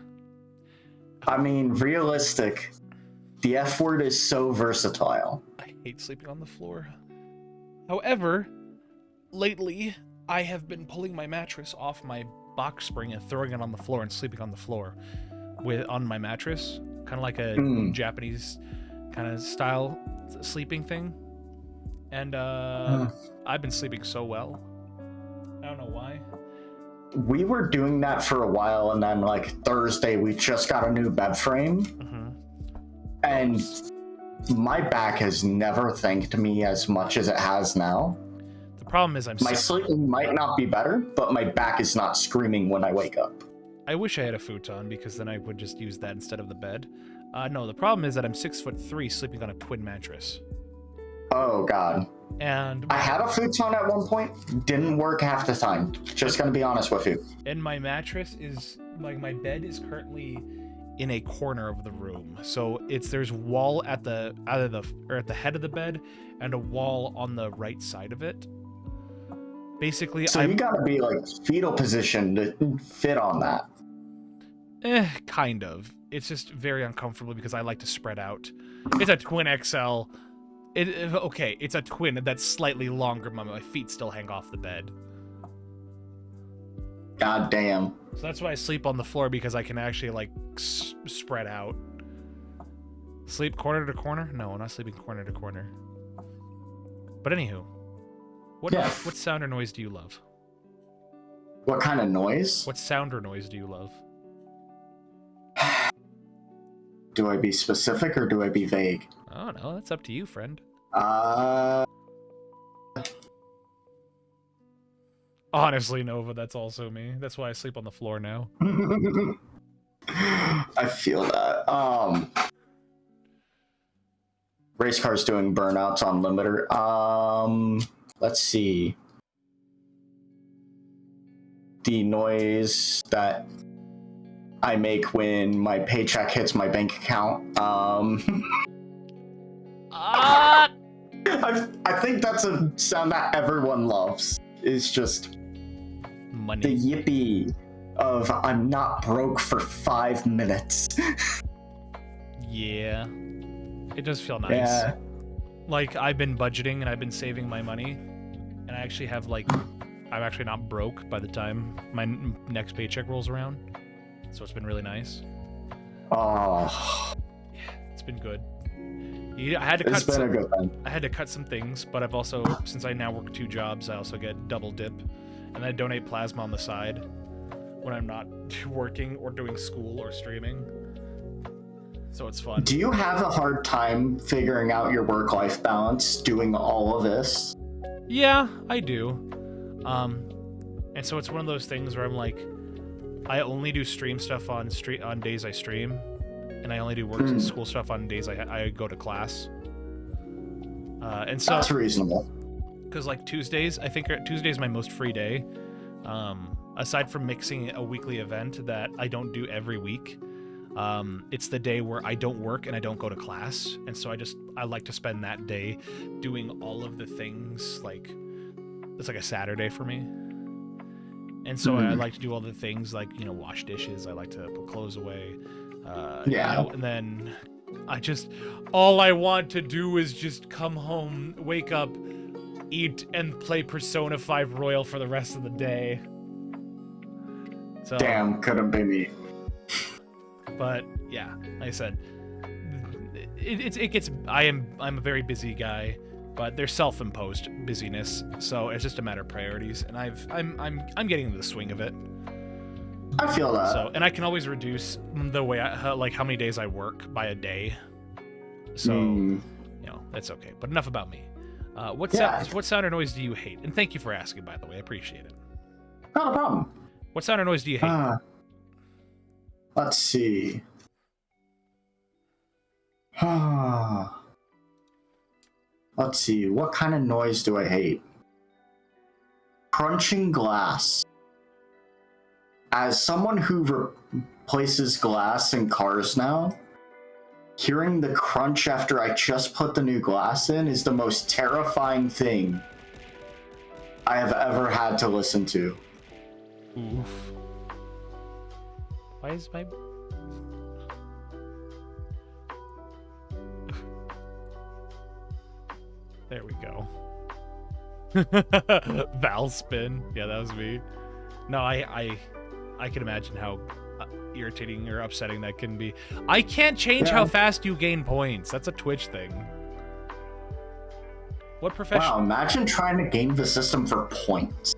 I mean, realistic. The F word is so versatile. I hate sleeping on the floor. However, lately, I have been pulling my mattress off my box spring and throwing it on the floor and sleeping on the floor on my mattress. Kind of like a Japanese kind of style sleeping thing. And I've been sleeping so well. I don't know why. We were doing that for a while, and then Thursday we just got a new bed frame, and my back has never thanked me as much as it has now. The problem is my sleeping might not be better, but my back is not screaming when I wake up. I wish I had a futon because then I would just use that instead of the bed. No, the problem is that I'm 6'3", sleeping on a twin mattress. Oh God. And I had a futon at one point. Didn't work half the time. Just gonna be honest with you. and my mattress is like my bed is currently in a corner of the room. So there's wall at the at the head of the bed and a wall on the right side of it. Basically, So you gotta be like fetal position to fit on that. Kind of. It's just very uncomfortable because I like to spread out. It's a twin XL. Okay, it's a twin that's slightly longer, but my feet still hang off the bed. God damn. So that's why I sleep on the floor, because I can actually, like, spread out. Sleep corner to corner? No, I'm not sleeping corner to corner. But anywho, what sound or noise do you love? What kind of noise? What sound or noise do you love? Do I be specific or do I be vague? Oh, no, that's up to you, friend. Honestly, Nova, that's also me. That's why I sleep on the floor now. I feel that. Race cars doing burnouts on limiter. Let's see. The noise that I make when my paycheck hits my bank account. I think that's a sound that everyone loves. It's just Money. the yippee of I'm not broke for 5 minutes. Yeah. It does feel nice. Yeah. Like, I've been budgeting and I've been saving my money, and I actually have, like, I'm actually not broke by the time my next paycheck rolls around. So it's been really nice. Oh. Yeah, it's been good. I had to It's been a good one. I had to cut some things, but I've also, since I now work 2 jobs, I also get double dip, and I donate plasma on the side when I'm not working or doing school or streaming. So it's fun. Do you have a hard time figuring out your work-life balance doing all of this? Yeah, I do. And so it's one of those things where I'm like, I only do stream stuff on days I stream, and I only do work and school stuff on days I go to class. And so that's reasonable. Because like Tuesdays, I think Tuesday's my most free day. Aside from mixing a weekly event that I don't do every week, it's the day where I don't work and I don't go to class, and so I like to spend that day doing all of the things. Like, it's like a Saturday for me, and so I like to do all the things like, you know, wash dishes. I like to put clothes away. Yeah. You know, and then all I want to do is just come home, wake up, eat, and play Persona 5 Royal for the rest of the day. So, Damn, couldn't be me. But yeah, like I said, I'm a very busy guy, but there's self-imposed busyness, so it's just a matter of priorities, and I'm getting into the swing of it. I feel that. So, and I can always reduce the way like how many days I work by a day. So, you know, that's okay. But enough about me. What sound or noise do you hate? And thank you for asking, by the way. I appreciate it. Not a problem. What sound or noise do you hate? Let's see. Let's see. What kind of noise do I hate? Crunching glass. As someone who replaces glass in cars now, hearing the crunch after I just put the new glass in is the most terrifying thing I have ever had to listen to. Oof. Why is my... There we go. Val spin. Yeah, that was me. No, I can imagine how irritating or upsetting that can be. I can't change how fast you gain points. That's a Twitch thing. What profession? Wow, imagine trying to game the system for points.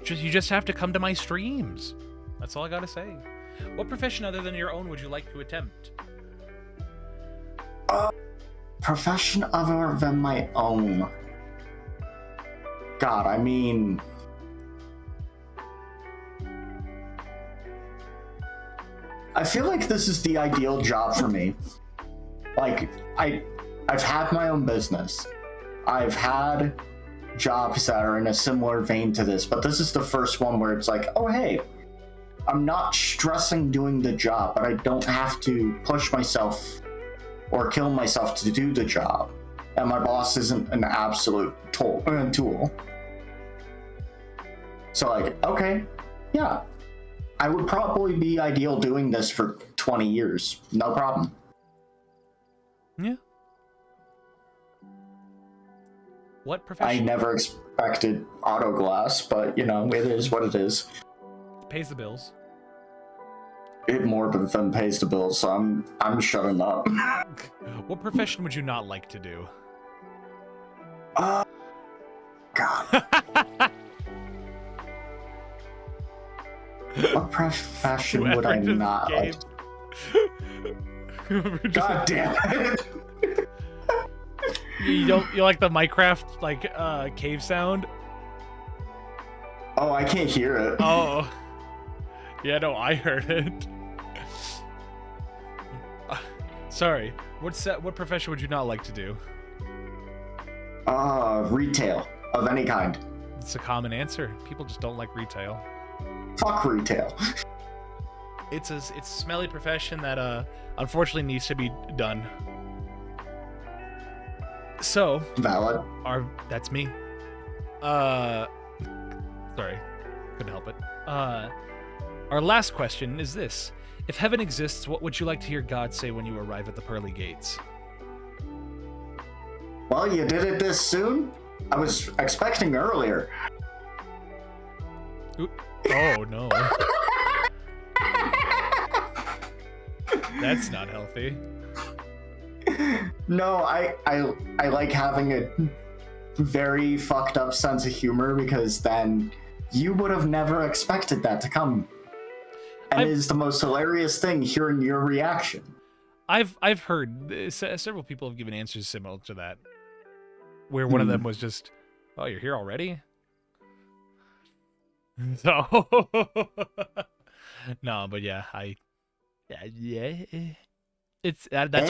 You just have to come to my streams. That's all I gotta say. What profession other than your own would you like to attempt? Profession other than my own. God, I mean... I feel like this is the ideal job for me. Like, I've had my own business. I've had jobs that are in a similar vein to this, but this is the first one where it's like, oh hey, I'm not stressing doing the job, but I don't have to push myself or kill myself to do the job. And my boss isn't an absolute tool. So like, okay, yeah. I would probably be ideal doing this for 20 years. No problem. Yeah. What I profession never expected auto glass, but you know, it is what it is. pays the bills? It more than pays the bills, so I'm shutting up. What profession would you not like to do? God. What profession would I Whoever just not like? Whoever just- God damn it. You like the Minecraft like cave sound? Oh, I can't hear it. Oh. Yeah, no, I heard it. Sorry. What profession would you not like to do? Retail of any kind. It's a common answer. People just don't like retail. Fuck retail. It's a smelly profession that unfortunately needs to be done. So, Valid. that's me. Sorry. Couldn't help it. Our last question is this. If heaven exists, what would you like to hear God say when you arrive at the pearly gates? Well, you did it this soon? I was expecting earlier. Ooh. Oh, no. That's not healthy. No, I like having a very fucked up sense of humor because then you would have never expected that to come. And it is the most hilarious thing hearing your reaction. I've heard several people have given answers similar to that, where one of them was just, "Oh, you're here already?" So, no, but yeah, it's that's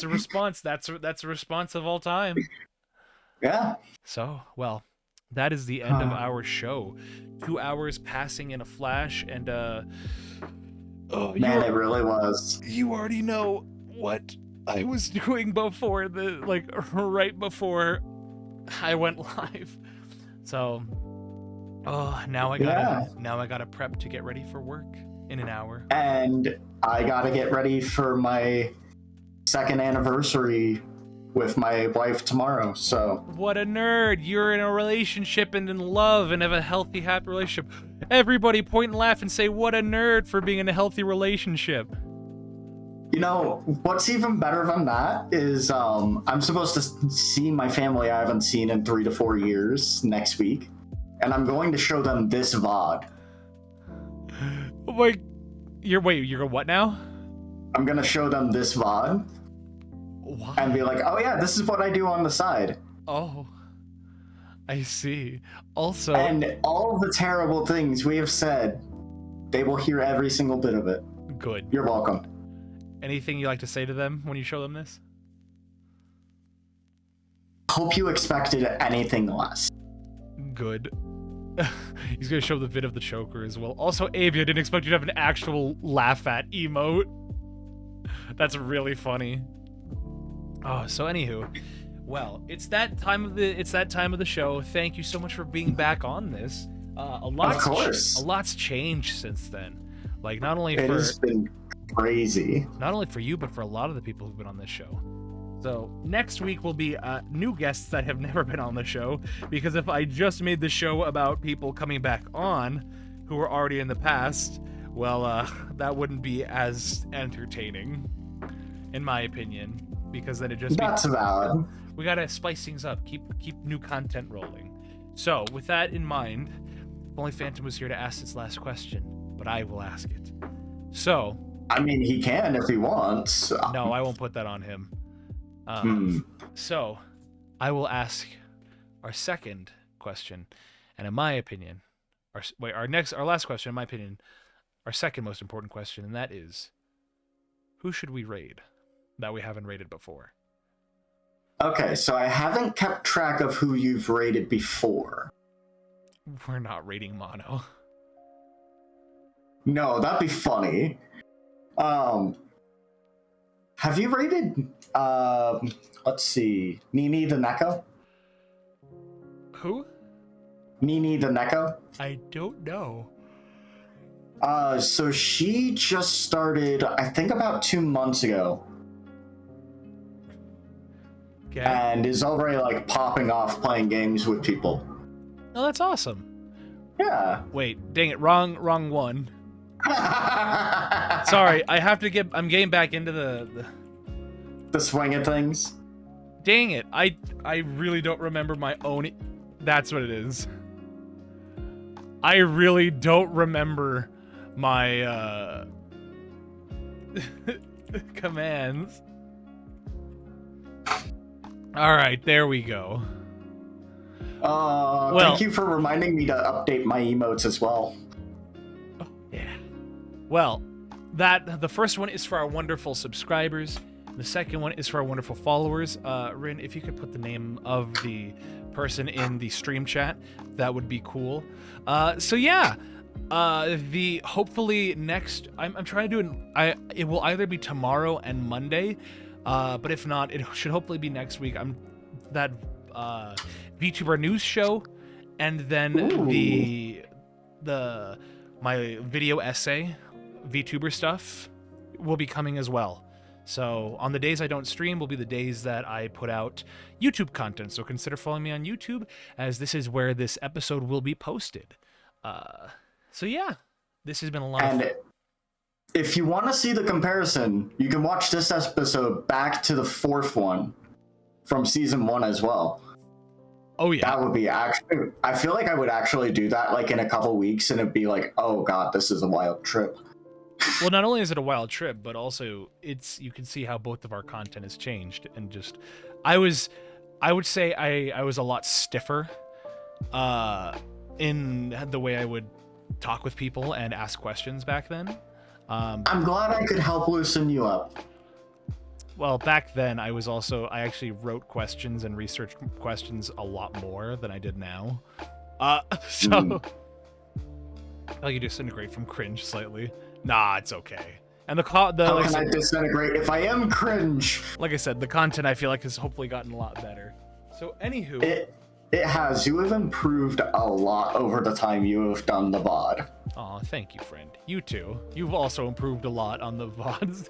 a response. That's a response of all time. Yeah. So, well, that is the end of our show. 2 hours passing in a flash, and oh Man, it really was. You already know what I was doing before right before I went live. So, now I gotta prep to get ready for work in an hour. And I gotta get ready for my second anniversary with my wife tomorrow, so. What a nerd! You're in a relationship and in love and have a healthy, happy relationship. Everybody point and laugh and say, what a nerd for being in a healthy relationship. You know, what's even better than that is I'm supposed to see my family I haven't seen in 3 to 4 years next week, and I'm going to show them this VOD. Wait, you're what now? I'm gonna show them this VOD. Why? And be like, oh yeah, this is what I do on the side. Oh, I see. Also, And all the terrible things we have said, they will hear every single bit of it. good. You're welcome. Anything you like to say to them when you show them this? Hope you expected anything less. Good. He's gonna show the vid of the choker as well. Also, Abe, I didn't expect you to have an actual laugh at emote. That's really funny. Oh, so anywho, well, it's that time of the show. Thank you so much for being back on this. A lot's changed since then. Like not only It has been crazy. not only for you, but for a lot of the people who've been on this show. So next week will be new guests that have never been on the show, because if I just made the show about people coming back on who were already in the past, well, that wouldn't be as entertaining, in my opinion, because then it just That's valid. we gotta spice things up, keep new content rolling. So with that in mind, if only Phantom was here to ask this last question, but I will ask it. So, I mean, he can if he wants. no, I won't put that on him. So, I will ask our second question, and in my opinion, our last question, in my opinion, our second most important question, and that is, who should we raid that we haven't raided before? Okay, so I haven't kept track of who you've rated before. We're not raiding Mono. No, that'd be funny. Have you rated, let's see, Nini the Neko? Who? Nini the Neko? I don't know. So she just started, I think about 2 months ago, Okay. and is already like popping off playing games with people. Oh, that's awesome. Yeah. Wait, dang it, wrong one. Sorry, I'm getting back into The swing of things. Dang it, I really don't remember my own. That's what it is. I really don't remember my commands. All right, there we go. Thank you for reminding me to update my emotes as well. Oh, yeah. Well, the first one is for our wonderful subscribers. The second one is for our wonderful followers. Ryn, if you could put the name of the person in the stream chat, that would be cool. So yeah, the hopefully next. I'm trying to do it will either be tomorrow and Monday, but if not, it should hopefully be next week. That VTuber news show, and then my video essay, VTuber stuff, will be coming as well. So on the days I don't stream will be the days that I put out YouTube content. So consider following me on YouTube, as this is where this episode will be posted. So yeah, this has been a lot of fun. If you want to see the comparison, you can watch this episode back to the 4th one from season 1 as well. Oh yeah, that would be actually. I feel like I would actually do that like in a couple weeks, and it'd be like, oh god, this is a wild trip. Well, not only is it a wild trip, but also you can see how both of our content has changed, and just I would say I was a lot stiffer in the way I would talk with people and ask questions back then. I'm glad I could help loosen you up. Well, back then I actually wrote questions and researched questions a lot more than I did now. So I'll you disintegrate from cringe slightly. Nah, it's okay. And how can I disintegrate if I am cringe? Like I said, the content I feel like has hopefully gotten a lot better. So anywho, it has. You have improved a lot over the time you have done the VOD. Aw, thank you, friend. You too. You've also improved a lot on the VODs.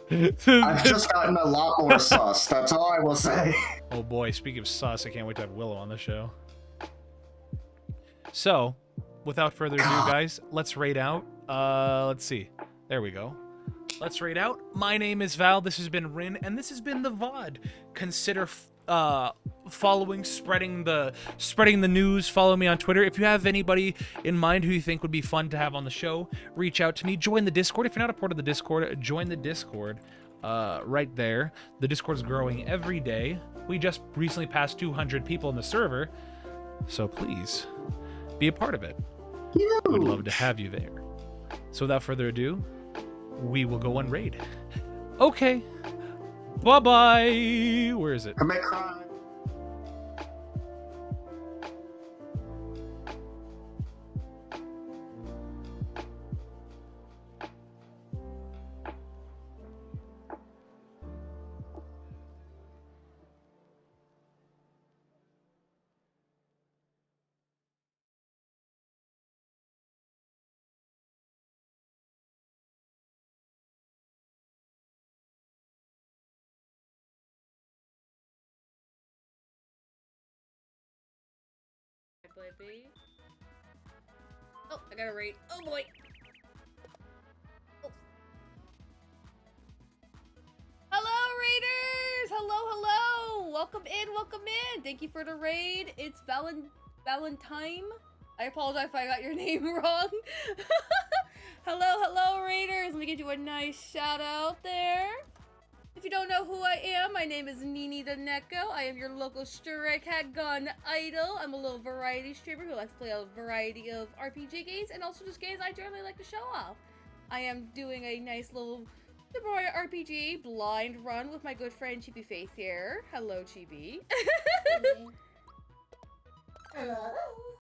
I've just gotten a lot more sus. That's all I will say. Oh boy, speaking of sus, I can't wait to have Willow on the show. So, without further ado, guys, let's raid out. Let's see. There we go. Let's raid out. My name is Val. This has been Ryn, and this has been the VOD. Consider following, spreading the news. Follow me on Twitter. If you have anybody in mind who you think would be fun to have on the show, reach out to me. Join the Discord. If you're not a part of the Discord, join the Discord right there. The Discord is growing every day. We just recently passed 200 people in the server, so please be a part of it. Huge. We'd love to have you there. So without further ado, we will go on raid. Okay. Bye-bye. Where is it? Commit crime. Baby. Oh, I gotta rate. Oh boy. Oh. Hello, raiders! Hello. Welcome in. Thank you for the raid. It's Valentine. I apologize if I got your name wrong. Hello, raiders. Let me give you a nice shout out there. If you don't know who I am, my name is Nini the Neko. I am your local Stray Cat Gun idol. I'm a little variety streamer who likes to play a variety of RPG games and also just games I generally like to show off. I am doing a nice little Super Mario RPG blind run with my good friend Chibi Faith here. Hello, Chibi. Hello.